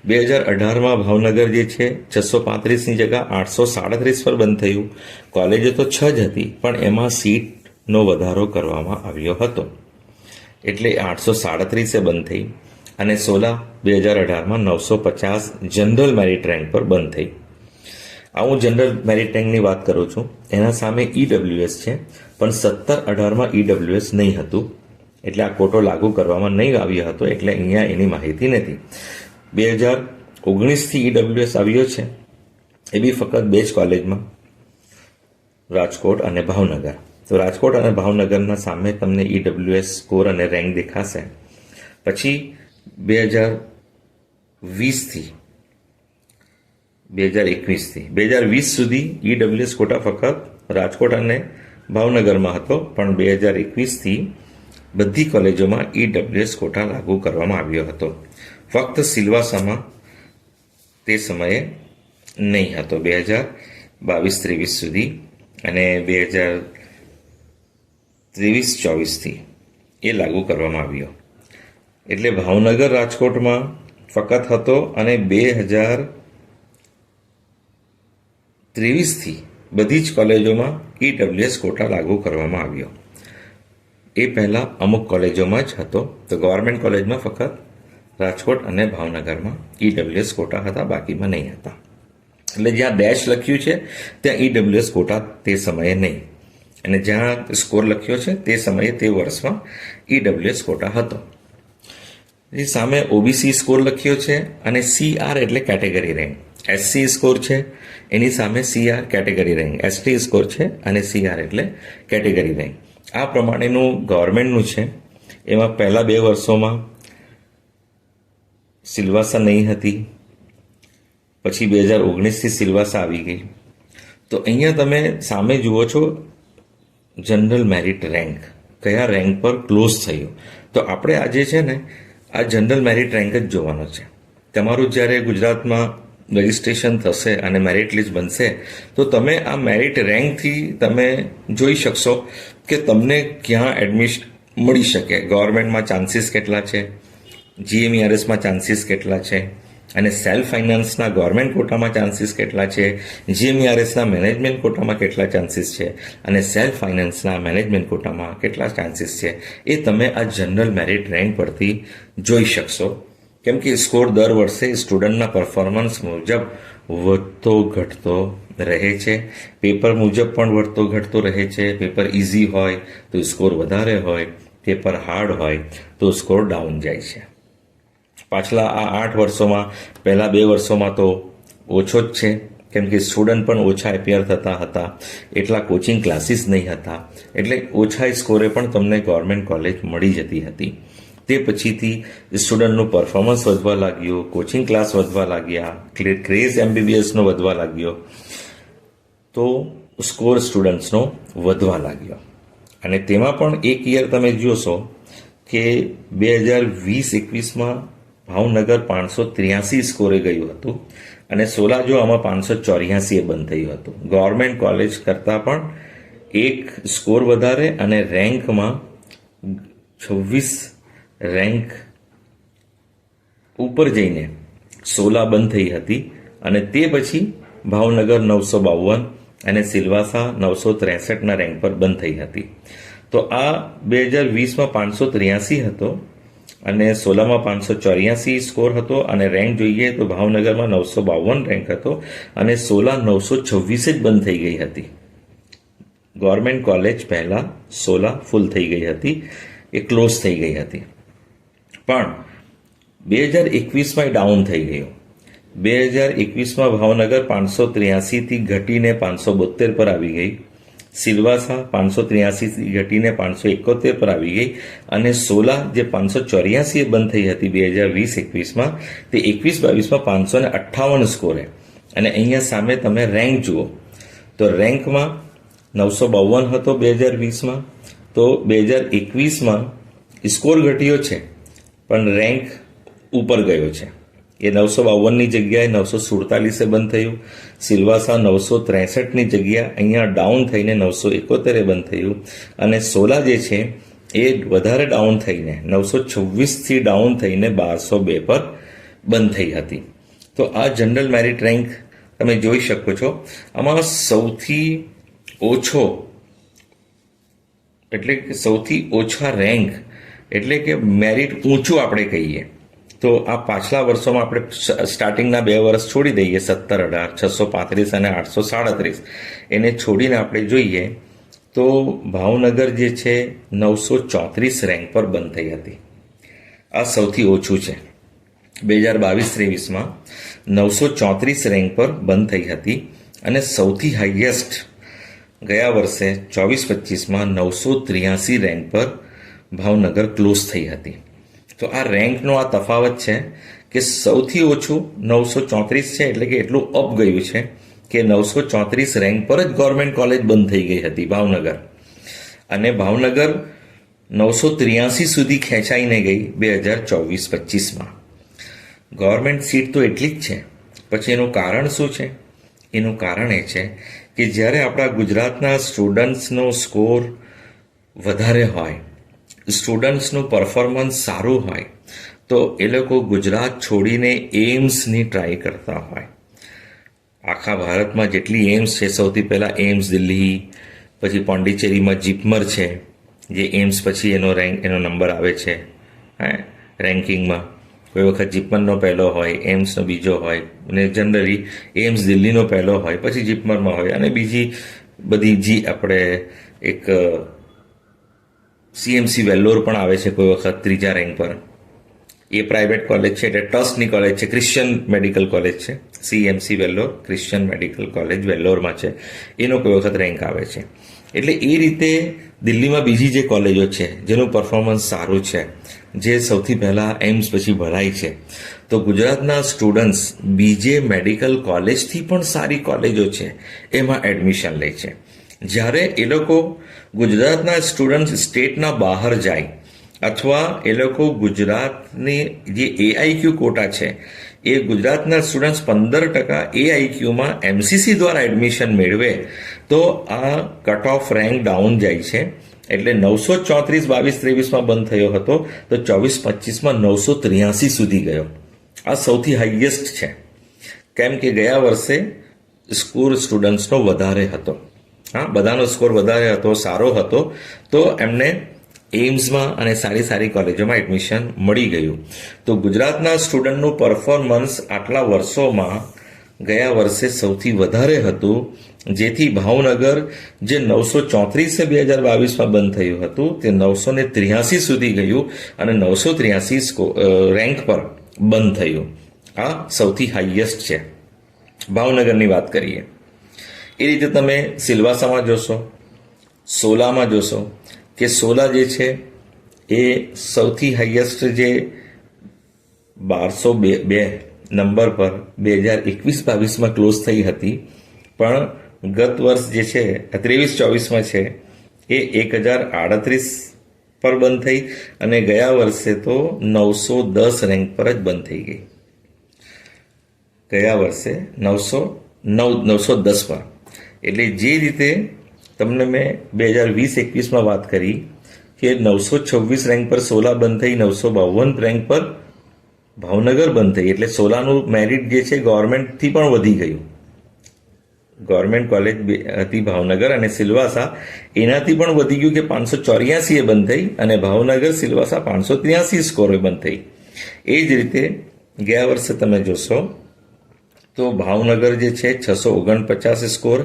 2018માં ભાવનગર જે છે 635ની જગ્યા 837 પર બંધ થયું. કોલેજો તો 6 જ હતી, પણ એમાં સીટનો વધારો કરવામાં આવ્યો હતો, એટલે 837 બંધ થઈ. અને સોલા 2018માં 950 જનરલ મેરિટ રેન્ક પર બંધ થઈ. આ હું જનરલ મેરિટ રેન્કની વાત કરું છું. એના સામે EWS છે, પણ 17-18માં EWS નહીં હતું, એટલે આ કોટો લાગુ કરવામાં નહીં આવ્યો હતો, એટલે અહીંયા એની માહિતી નથી. 2019થી EWS આવ્યો છે, એ બી ફક્ત 2 જ કોલેજમાં, રાજકોટ અને ભાવનગર. તો રાજકોટ અને ભાવનગરના સામે તમને EWS સ્કોર અને રેન્ક દેખાશે. પછી 2020 સુધી EWS કોટા ફક્ત રાજકોટ અને ભાવનગરમાં હતો, પણ 2021થી બધી કોલેજોમાં EWS કોટા લાગુ કરવામાં આવ્યો હતો. ફક્ત સિલવાસામાં તે સમયે નહીં હતો 2022-23 સુધી, અને 2023-24થી એ લાગુ કરવામાં આવ્યો. એટલે ભાવનગર રાજકોટમાં ફક્ત હતો, અને 2023થી બધી જ કોલેજોમાં EWS કોટા લાગુ કરવામાં આવ્યો. એ પહેલાં અમુક કોલેજોમાં જ હતો, તો ગવર્મેન્ટ કોલેજમાં ફક્ત રાજકોટ અને ભાવનગરમાં EWS કોટા હતા, બાકીમાં નહીં હતા. એટલે જ્યાં ડેશ લખ્યું છે ત્યાં EWS કોટા તે સમયે નહીં, અને જ્યાં સ્કોર લખ્યો છે તે સમયે તે વર્ષમાં EWS કોટા હતો. એ સામે OBC સ્કોર લખ્યો છે, અને CR એટલે કેટેગરી રેન્ક. SC સ્કોર છે, એની સામે CR category rank. ST score છે, અને CR એટલે કેટેગરી રેન્ક. આ પ્રમાણેનું ગવર્મેન્ટનું છે. એમાં પહેલા 2 વર્ષોમાં સિલવાસા નહીં હતી, પછી 2019થી સિલવાસા આવી ગઈ. તો અહીંયા તમે સામે જુઓ છો જનરલ મેરિટ રેન્ક, કયા રેન્ક પર ક્લોઝ થયું. તો આપણે આજે છે ને આ જનરલ મેરિટ રેન્ક જ જોવાનો છે. તમારું જ્યારે ગુજરાતમાં રજિસ્ટ્રેશન થશે અને મેરિટ લિસ્ટ બનશે, તો તમે આ મેરિટ રેન્કથી તમે જોઈ શકશો કે તમને ક્યાં એડમિશન મળી શકે. ગવર્મેન્ટમાં ચાન્સીસ કેટલા છે, GMERSમાં ચાન્સીસ કેટલા છે, અને સેલ્ફ ફાઇનાન્સના ગવર્મેન્ટ કોટામાં ચાન્સીસ કેટલા છે, GMERSના મેનેજમેન્ટ કોટામાં કેટલા ચાન્સીસ છે, અને સેલ્ફ ફાઇનાન્સના મેનેજમેન્ટ કોટામાં કેટલા ચાન્સીસ છે, એ તમે આ જનરલ મેરિટ રેન્ક પરથી જોઈ શકશો. કેમ કે સ્કોર દર વર્ષે સ્ટુડન્ટના પરફોર્મન્સ મુજબ વધતો ઘટતો રહે છે. પેપર મુજબ પણ વધતો ઘટતો રહે છે. પેપર ઇઝી હોય તો સ્કોર વધારે હોય, પેપર હાર્ડ હોય તો સ્કોર ડાઉન જાય છે. પાછલા આ 8 વર્ષોમાં પહેલા 2 વર્ષોમાં તો ઓછો જ છે, કેમ કે સ્ટુડન્ટ પણ ઓછા એપિયર થતા હતા, એટલા કોચિંગ ક્લાસીસ નહીં હતા, એટલે ઓછા સ્કોરે પણ તમને ગવર્મેન્ટ કોલેજ મળી જતી હતી. તે પછીથી સ્ટુડન્ટનું પરફોર્મન્સ વધવા લાગ્યું, કોચિંગ ક્લાસ વધવા લાગ્યા, ક્રેઝ MBBSનો વધવા લાગ્યો, તો સ્કોર સ્ટુડન્ટ્સનો વધવા લાગ્યો. અને તેમાં પણ એક યર તમે જોશો કે 2020-21માં ભાવનગર 583 સ્કોરે ગયું હતું, અને સોલા જો આમાં 584 બંધ થયું હતું. ગવર્મેન્ટ કોલેજ કરતાં પણ એક સ્કોર વધારે અને રેન્કમાં 26 રેન્ક ઉપર જઈને સોલા બંધ થઈ હતી, અને તે પછી ભાવનગર 952 અને સિલવાસા 963ના રેન્ક પર બંધ થઈ હતી. તો આ 2020માં 583 હતો અને સોલામાં 584 સ્કોર હતો, અને રેન્ક જોઈએ તો ભાવનગરમાં 952 રેન્ક હતો અને સોલા 926 જ બંધ થઈ ગઈ હતી. ગવર્મેન્ટ કોલેજ પહેલા સોલા ફૂલ થઈ ગઈ હતી, એ ક્લોઝ થઈ ગઈ હતી. પણ 2021માં એ ડાઉન થઈ ગયું. 2021માં ભાવનગર 583થી ઘટીને 572 પર આવી ગઈ, સિલવાસા 583થી ઘટીને 571 પર આવી ગઈ, અને સોલા જે 584 બંધ થઈ હતી 2020-21માં, તે 21-22માં 558 સ્કોરે. અને અહીંયા સામે તમે રેન્ક જુઓ તો રેન્કમાં 952 હતો 2020માં, તો 2021માં સ્કોર ઘટ્યો છે પણ રેન્ક ઉપર ગયો છે. એ 952ની જગ્યાએ 947 બંધ થયું. સિલવાસા 963ની જગ્યા અહીંયા ડાઉન થઈને 971 બંધ થયું, અને સોલા જે છે એ વધારે ડાઉન થઈને 926થી ડાઉન થઈને 1202 પર બંધ થઈ હતી. તો આ જનરલ મેરિટ રેન્ક તમે જોઈ શકો છો. આમાં સૌથી ઓછો એટલે કે સૌથી ઓછા રેન્ક એટલે કે મેરિટ ઊંચું આપણે કહીએ તો આ પાછલા વર્ષોમાં આપણે સ્ટાર્ટિંગના 2 વર્ષ છોડી દઈએ, 17, 18, 635 અને 837, એને છોડીને આપણે જોઈએ તો ભાવનગર જે છે 934 રેન્ક પર બંધ થઈ હતી. આ સૌથી ઓછું છે. 2022-23માં 934 રેન્ક પર બંધ થઈ હતી, અને સૌથી હાઈએસ્ટ ગયા વર્ષે 24-25માં 983 રેન્ક પર ભાવનગર ક્લોઝ થઈ હતી. તો આ રેન્કનો આ તફાવત છે કે સૌથી ઓછું 934 છે, એટલે કે એટલું અપ ગયું છે કે 934 રેન્ક પર જ ગવર્મેન્ટ કોલેજ બંધ થઈ ગઈ હતી ભાવનગર, અને ભાવનગર 983 સુધી ખેંચાઈને ગઈ 2024-25માં. ગવર્મેન્ટ સીટ તો એટલી જ છે. પછી એનું કારણ શું છે? એનું કારણ એ છે કે જ્યારે આપણા ગુજરાતના સ્ટુડન્ટ્સનો સ્કોર વધારે હોય, સ્ટુડન્ટ્સનું પરફોર્મન્સ સારું હોય, તો એ લોકો ગુજરાત છોડીને એમ્સની ટ્રાય કરતા હોય. આખા ભારતમાં જેટલી એમ્સ છે, સૌથી પહેલાં એમ્સ દિલ્હી, પછી પોંડિચેરીમાં જીપમર છે, જે એમ્સ પછી એનો નંબર આવે છે રેન્કિંગમાં. કોઈ વખત જીપમરનો પહેલો હોય, એમ્સનો બીજો હોય, અને જનરલી એમ્સ દિલ્હીનો પહેલો હોય, પછી જીપમરમાં હોય, અને બીજી બધી આપણે એક CMC વેલ્લોર પણ આવે છે કોઈ વખત 3જા રેન્ક પર. એ પ્રાઇવેટ કોલેજ છે, એટલે ટ્રસ્ટની કોલેજ છે, ક્રિશ્ચિયન મેડિકલ કોલેજ છે. CMC Vellore Christian medical college વેલ્લોરમાં છે, એનો કોઈ વખત રેન્ક આવે છે. એટલે એ રીતે દિલ્હીમાં બીજી જે કોલેજો છે જેનું પરફોર્મન્સ સારું છે, જે સૌથી પહેલાં એમ્સ પછી ભરાય છે, તો ગુજરાતના સ્ટુડન્ટ્સ બીજે મેડિકલ કોલેજથી પણ સારી કોલેજો છે એમાં એડમિશન લે છે. જ્યારે એ લોકો ગુજરાતના સ્ટુડન્ટ્સ સ્ટેટના બહાર જાય, અથવા એ લોકો ગુજરાતની જે AIQ કોટા છે એ ગુજરાતના સ્ટુડન્ટ્સ 15% AIQમાં MCC દ્વારા એડમિશન મેળવે, તો આ કટ ઓફ રેન્ક ડાઉન જાય છે, એટલે 934-22-23માં બંધ થયો હતો તો 24-25માં 983 સુધી ગયો. આ સૌથી હાઈએસ્ટ છે, કેમ કે ગયા વર્ષે સ્કોર સ્ટુડન્ટ્સનો વધારે હતો. હા, બધાનો સ્કોર વધારે હતો, સારો હતો, તો એમને એઇમ્સમાં અને સારી સારી કોલેજોમાં એડમિશન મળી ગયું. તો ગુજરાતના સ્ટુડન્ટનું પરફોર્મન્સ આટલા વર્ષોમાં ગયા વર્ષે સૌથી વધારે હતું, જેથી ભાવનગર જે 934 2022માં બંધ થયું હતું તે 983 સુધી ગયું અને 983 રેન્ક પર બંધ થયું. આ સૌથી હાઈએસ્ટ છે. ભાવનગરની વાત કરીએ એ રીતે તમે સિલવાસામાં જોશો, સોલામાં જોશો કે સોલા જે છે એ સૌથી હાઈએસ્ટ જે 1202 નંબર પર 2021-22માં ક્લોઝ થઈ હતી, પણ ગત વર્ષ જે છે 23-24માં છે એ 1038 પર બંધ થઈ અને ગયા વર્ષે તો 910 રેન્ક પર જ બંધ થઈ ગઈ. ગયા વર્ષે 910 પર. એટલે જે રીતે તમને મેં 2020-21માં વાત કરી કે 926 રેન્ક પર સોલા બંધ થઈ, 952 રેન્ક પર ભાવનગર બંધ થઈ, એટલે સોલાનું મેરિટ જે છે ગવર્મેન્ટથી પણ વધી ગયું. ગવર્મેન્ટ કોલેજ હતી ભાવનગર અને સિલવાસા એનાથી પણ વધી ગયું કે 584 એ બંધ થઈ અને ભાવનગર સિલવાસા 583 સ્કોરે બંધ થઈ. એ જ રીતે ગયા વર્ષે તમે જોશો તો ભાવનગર જે છે 649 score,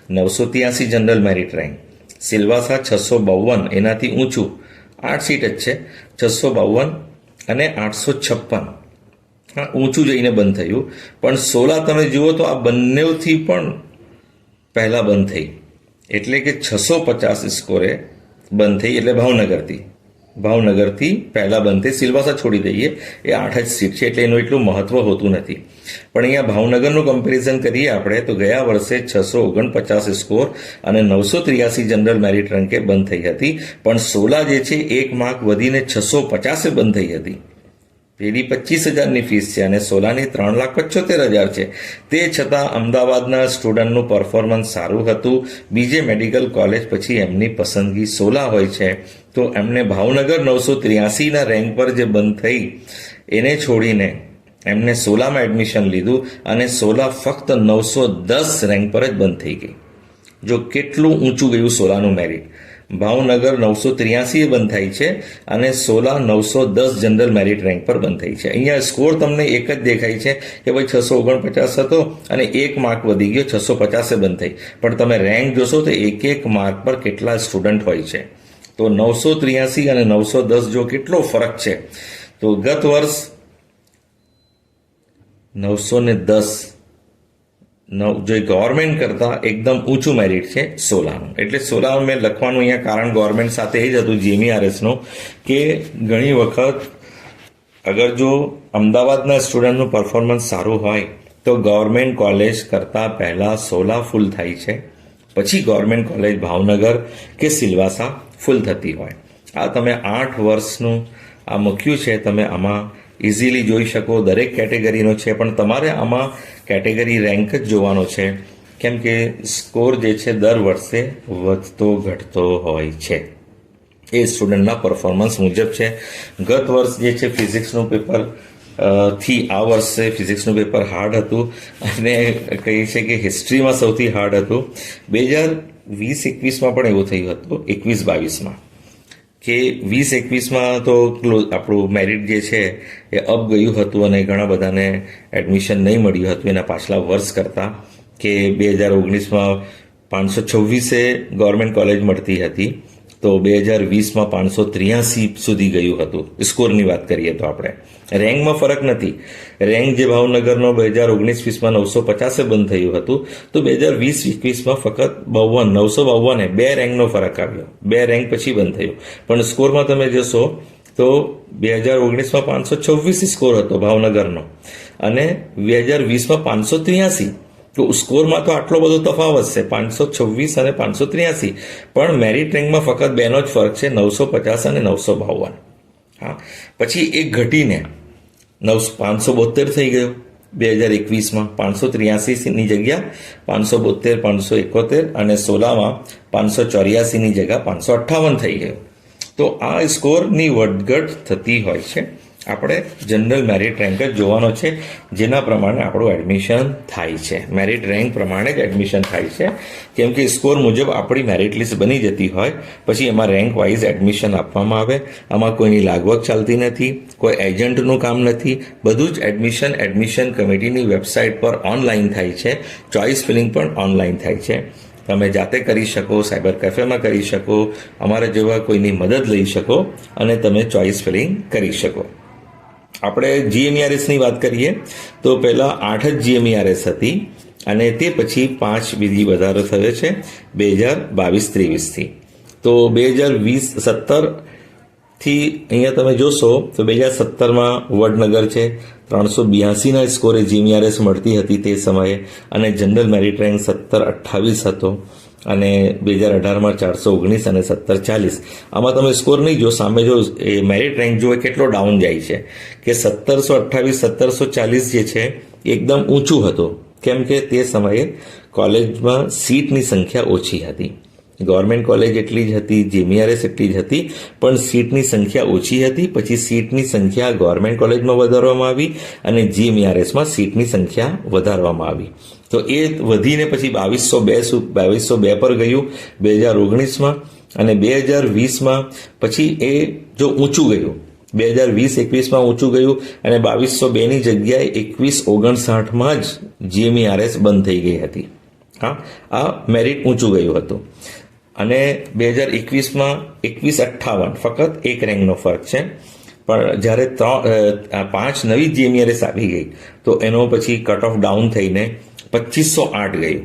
983 general merit rank, Silvassa 652 એનાથી ઊંચું, 8 સીટ જ છે, 652 અને 856 હા ઊંચું જઈને બંધ થયું. પણ સોલા તમે જુઓ તો આ બંનેથી પણ પહેલા બંધ થઈ, એટલે કે 650 સ્કોરે બંધ થઈ, એટલે ભાવનગરથી પહેલા બંધ થઈ. સિલવાસા છોડી દઈએ, એ 8 જ સીટ છે એટલે એનું એટલું મહત્વ હોતું નથી. પણ અહીંયા ભાવનગરનું કમ્પેરિઝન કરીએ આપણે તો ગયા વર્ષે 649 સ્કોર અને 983 જનરલ મેરિટ રેન્કે બંધ થઈ હતી, પણ સોલા જે છે 1 માર્ક વધીને 650 બંધ થઈ હતી. પેલી 25,000ની ફીસ છે અને સોલાની 3,75,000 છે. તે છતાં અમદાવાદના સ્ટુડન્ટનું પરફોર્મન્સ સારું હતું. બીજે મેડિકલ કોલેજ પછી એમની પસંદગી સોલા હોય છે, તો એમને ભાવનગર 983ના રેન્ક પર જે બંધ થઈ એને છોડીને એમને સોલામાં એડમિશન લીધું અને સોલા ફક્ત 910 રેન્ક પર જ બંધ થઈ ગઈ. જો કેટલું ઊંચું ગયું સોલાનું મેરિટ. ભાવનગર 983 બંધ થાય છે અને સોલા 910 જનરલ મેરિટ રેન્ક પર બંધ થઈ છે. અહીંયા સ્કોર તમને એક જ દેખાય છે કે ભાઈ 649 હતો અને 1 માર્ક વધી ગયો, 650 બંધ થઈ. પણ તમે રેન્ક જોશો તો એક માર્ક પર કેટલા સ્ટુડન્ટ હોય છે. તો 983 અને 910 જો કેટલો ફરક છે. તો ગત વર્ષ 910 જો ગવર્મેન્ટ કરતાં એકદમ ઊંચું મેરિટ છે સોલાનું. એટલે સોલાનું મેં લખવાનું અહીંયા કારણ ગવર્મેન્ટ સાથે એ જ હતું GMERSનું કે ઘણી વખત અગર જો અમદાવાદના સ્ટુડન્ટનું પરફોર્મન્સ સારું હોય તો ગવર્મેન્ટ કોલેજ કરતાં પહેલાં સોલા ફૂલ થાય છે, પછી ગવર્મેન્ટ કોલેજ ભાવનગર કે સિલવાસા ફૂલ થતી હોય. આ તમે 8 વર્ષનું આ મૂક્યું છે, તમે આમાં ઇઝીલી જોઈ શકો. દરેક કેટેગરીનો છે, પણ તમારે આમાં કેટેગરી રેન્ક જ જોવાનો છે, કેમ કે સ્કોર જે છે દર વર્ષે વધતો ઘટતો હોય છે. એ સ્ટુડન્ટના પરફોર્મન્સ મુજબ છે. ગત વર્ષ જે છે ફિઝિક્સનું પેપર થી આ વર્ષે ફિઝિક્સનું પેપર હાર્ડ હતું અને કહીએ છે કે હિસ્ટ્રીમાં સૌથી હાર્ડ હતું. 2020-21માં પણ એવું થયું હતું, 21-22માં કે 20-21માં તો આપણું મેરિટ જે છે એ અપ ગયું હતું અને ઘણા બધાને એડમિશન નહીં મળ્યું હતું એના પાછલા વર્ષ કરતાં. કે 2019માં 526 ગવર્મેન્ટ કોલેજ મળતી હતી, તો 2020માં 583 સુધી ગયું હતું. સ્કોરની વાત કરીએ તો આપણે રેન્કમાં ફરક નથી. રેન્ક જે ભાવનગરનો 2019-20માં 950 બંધ થયું હતું, તો 2020-21માં ફક્ત 952 2 રેન્કનો ફરક આવ્યો. 2 રેન્ક પછી બંધ થયું. પણ સ્કોરમાં તમે જશો તો 2019માં 526 સ્કોર હતો ભાવનગરનો અને 2020માં 583. તો સ્કોરમાં તો આટલો બધો તફાવત છે, 526 અને 583, પણ મેરિટ રેન્કમાં ફક્ત 2નો જ ફરક છે, 950 અને 952. હા, પછી એક ઘટીને 572 થઈ ગયો 2021માં 583ની જગ્યા 572, 571 અને 16માં 584ની જગ્યા 558 થઈ ગયું. તો આ સ્કોરની વધઘટ થતી હોય છે. આપણે જનરલ મેરિટ રેન્ક જ જોવાનો છે, જેના પ્રમાણે આપણું એડમિશન થાય છે. મેરિટ રેન્ક પ્રમાણે જ એડમિશન થાય છે, કેમ કે સ્કોર મુજબ આપણી મેરિટ લિસ્ટ બની જતી હોય, પછી એમાં રેન્ક વાઇઝ એડમિશન આપવામાં આવે. આમાં કોઈની લાગવગ ચાલતી નથી, કોઈ એજન્ટનું કામ નથી. બધું જ એડમિશન કમિટીની વેબસાઇટ પર ઓનલાઈન થાય છે. ચોઇસ ફિલિંગ પણ ઓનલાઈન થાય છે. તમે જાતે કરી શકો, સાયબર કેફેમાં કરી શકો, અમારા જેવા કોઈની મદદ લઈ શકો અને તમે ચોઇસ ફિલિંગ કરી શકો. આપણે GMERSની વાત કરીએ તો પહેલાં 8 જ GMERS હતી અને તે પછી 5 બીજી વધારો થયો છે 2022-23થી. તો 2017થી અહીંયા તમે જોશો તો 2017માં વડનગર છે, 382ના સ્કોરે GMERS મળતી હતી તે સમયે, અને જનરલ મેરિટ રેન્ક 1728 હતો, અને 2018માં 419 અને 1740. આમાં તમે સ્કોર નહીં જો, સામે જો એ મેરિટ રેન્ક જો કેટલો ડાઉન જાય છે કે 1728, 1740 જે છે એકદમ ઊંચું હતું. કેમ કે તે સમયે કોલેજમાં સીટની સંખ્યા ઓછી હતી. ગવર્મેન્ટ કોલેજ એટલી જ હતી, GMERS એટલી જ હતી, પણ સીટની સંખ્યા ઓછી હતી. પછી સીટની સંખ્યા ગવર્મેન્ટ કોલેજમાં વધારવામાં આવી અને GMERSમાં સીટની સંખ્યા વધારવામાં આવી. તો એ વધીને પછી 2202 પર ગયું 2019માં, અને 2020માં પછી એ જો ઊંચું ગયું, 2020-21માં ઊંચું ગયું, અને 2202ની જગ્યાએ 2159માં જ GMERS બંધ થઈ ગઈ હતી. હા, આ મેરિટ ઊંચું ગયું હતું. અને 2021માં 2158, ફક્ત એક રેન્કનો ફરક છે. પણ જ્યારે 5 નવી GMERS આવી ગઈ તો એનો પછી કટ ઓફ ડાઉન થઈને 2508 ગયું,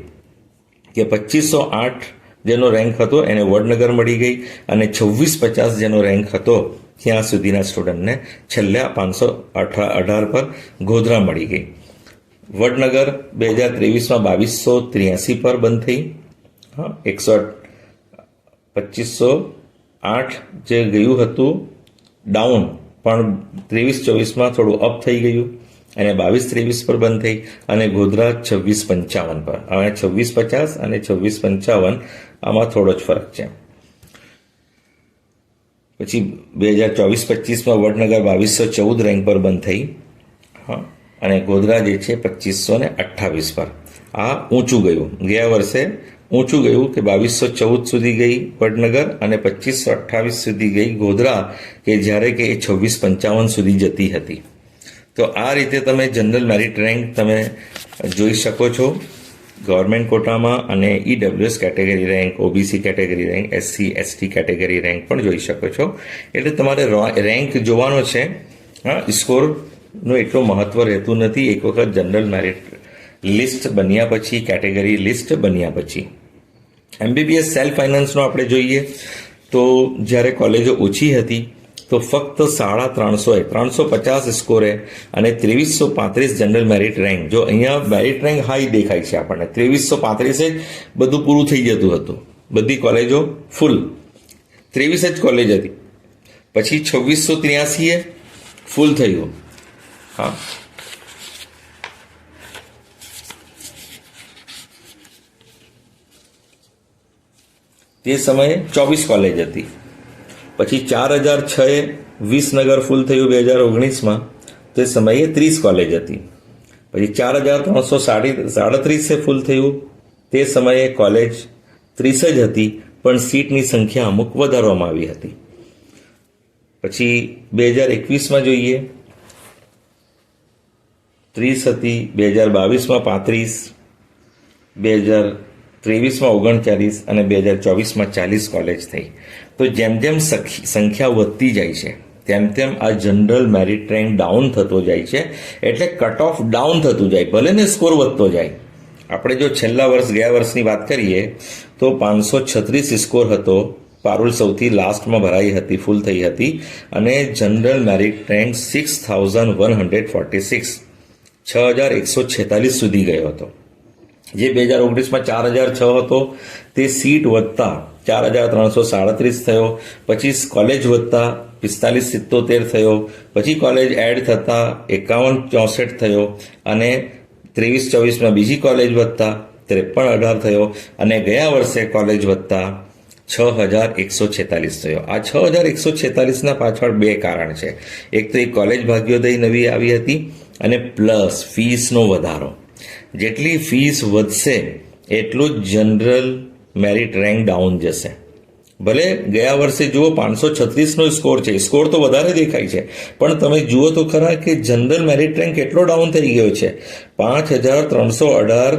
કે 2508 જેનો રેન્ક હતો એને વડનગર મળી ગઈ, અને 2650 જેનો રેન્ક હતો ત્યાં સુધીના સ્ટુડન્ટને છેલ્લા 518 પર ગોધરા મળી ગઈ. વડનગર 2023માં 2283 પર બંધ થઈ. હા, 2508 જે ગયું હતું ડાઉન, પણ 23-24માં થોડું અપ થઈ ગયું અને 22-23 પર બંધ થઈ, અને ગોધરા 2655 પર. હવે 2650 અને 2655 આમાં થોડો જ ફરક છે. પછી 2024-25માં વડનગર 2214 રેન્ક પર બંધ થઈ. હા, અને ગોધરા જે છે 2528 પર. આ ઊંચું ગયું, ગયા વર્ષે ઊંચું ગયું કે 2214 સુધી ગઈ વડનગર અને 2528 સુધી ગઈ ગોધરા, કે જ્યારે કે એ 2655 સુધી જતી હતી. તો આ રીતે તમે જનરલ મેરિટ રેન્ક તમે જોઈ શકો છો ગવર્મેન્ટ કોટામાં, અને EWS category rank, OBC category rank, SC/ST category rank પણ જોઈ શકો છો. એટલે તમારે રેન્ક જોવાનો છે. હા, સ્કોરનું એટલું મહત્વ રહેતું નથી એક વખત જનરલ મેરિટ લિસ્ટ બન્યા પછી, કેટેગરી લિસ્ટ બન્યા પછી. MBBS સેલ્ફ ફાઇનાન્સનો આપણે જોઈએ તો જ્યારે કોલેજો ઓછી હતી તો ફક્ત 350 સ્કોરે અને 2335 જનરલ મેરિટ રેન્ક. જો અહીંયા મેરિટ રેન્ક હાઈ દેખાય છે આપણને, 2335 જ બધું પૂરું થઈ જતું હતું, બધી કોલેજો ફૂલ. 23 જ કોલેજ હતી, પછી 2683 ફૂલ થયું. હા, તે સમયે 24 કોલેજ હતી. પછી 4006 વિસનગર ફૂલ થયું 2019માં, તે સમયે 30 કોલેજ હતી. પછી 4337 ફૂલ થયું, તે સમયે કોલેજ 30 જ હતી, પણ સીટની સંખ્યા અમુક વધારવામાં આવી હતી. પછી 2021માં જોઈએ 30 હતી, 2022માં 35, 2023માં 39 અને 2024માં 40 કોલેજ થઈ. તો જેમ જેમ સંખ્યા વધતી જાય છે તેમ તેમ આ જનરલ મેરિટ રેન્ક ડાઉન થતો જાય છે, એટલે કટ ઓફ ડાઉન થતું જાય, ભલે ને સ્કોર વધતો જાય. આપણે જો છેલ્લા ગયા વર્ષની વાત કરીએ તો 536 સ્કોર હતો, પારુલ સૌથી લાસ્ટમાં ભરાઈ હતી, ફૂલ થઈ હતી, અને જનરલ મેરિટ રેન્ક 6146, 6146 સુધી ગયો હતો. જે 2019માં 4006 હતો તે સીટ વધતા 4337 થયો. પછી કોલેજ વધતા 45-77 થયો, પછી કોલેજ એડ થતા 51-64 થયો, અને 23-24માં બીજી કોલેજ વધતા 53-18 થયો, અને ગયા વર્ષે કોલેજ વધતા 6,146 થયો. આ 6,146ના પાછળ બે કારણ છે. એક તો એ કોલેજ ભાગ્યોદય નવી આવી હતી, અને પ્લસ ફીસનો વધારો. જેટલી ફીસ વધશે એટલું જ જનરલ મેરિટ રેન્ક ડાઉન જશે. ભલે ગયા વર્ષે જુઓ 536નો સ્કોર છે, સ્કોર તો વધારે દેખાય છે, પણ તમે જુઓ તો ખરા કે જનરલ મેરિટ રેન્ક કેટલો ડાઉન થઈ ગયો છે. 5,318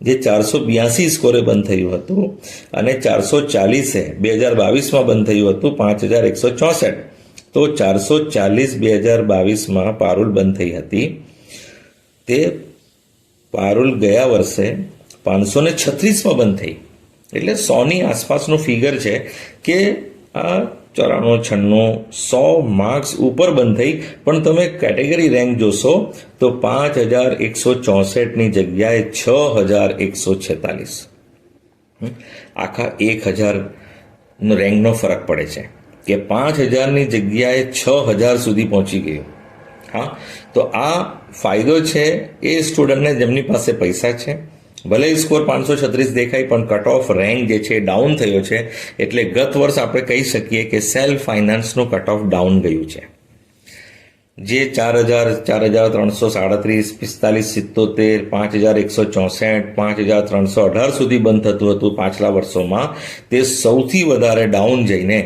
જે 482 સ્કોરે બંધ થયું હતું, અને 440 2022માં બંધ થયું હતું 5,164. તો 440 2022માં પારુલ બંધ થઈ હતી, તે પારુલ ગયા વર્ષે 536માં બંધ થઈ. એટલે 100ની આસપાસનો ફિગર છે કે આ 94, 96, 100 માર્ક્સ ઉપર બંધ થઈ. પણ તમે કેટેગરી રેન્ક જોશો તો 5,164ની જગ્યાએ 6,146. આખા 1,000 રેન્કનો ફરક પડે છે કે 5,000ની જગ્યાએ 6,000 સુધી પહોંચી ગયું. હા, તો આ ફાયદો છે એ સ્ટુડન્ટને જેમની પાસે પૈસા છે. ભલે સ્કોર 536 દેખાય, પણ કટ ઓફ રેન્ક જે છે ડાઉન થયો છે. એટલે ગત વર્ષ આપણે કહી શકીએ કે સેલ્ફ ફાઇનાન્સનું કટ ઓફ ડાઉન ગયું છે. જે 4,000, 4,337, 45-77, 5,164, 5,318 સુધી બંધ થતું હતું પાછલા વર્ષોમાં, તે સૌથી વધારે ડાઉન જઈને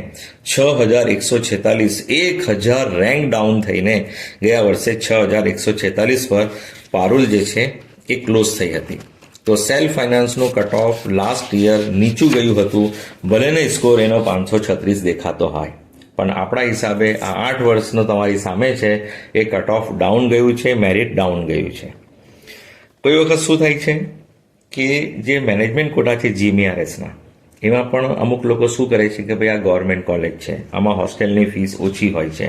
6,146, 1,000 રેન્ક ડાઉન થઈને ગયા વર્ષે 6,146 પર પારુલ જે છે એ ક્લોઝ થઈ હતી. તો સેલ્ફ ફાઇનાન્સનું કટ ઓફ લાસ્ટ યર નીચું ગયું હતું, ભલે ને સ્કોર એનો 536 દેખાતો હોય, પણ આપણા હિસાબે આ 8 વર્ષનો તમારી સામે છે એ કટ ઓફ ડાઉન ગયું છે, મેરિટ ડાઉન ગયું છે. કોઈ વખત શું થાય છે કે જે મેનેજમેન્ટ કોટા છે GMRSના, એમાં પણ અમુક લોકો શું કરે છે કે ભાઈ આ ગવર્મેન્ટ કોલેજ છે, આમાં હોસ્ટેલની ફીસ ઓછી હોય છે,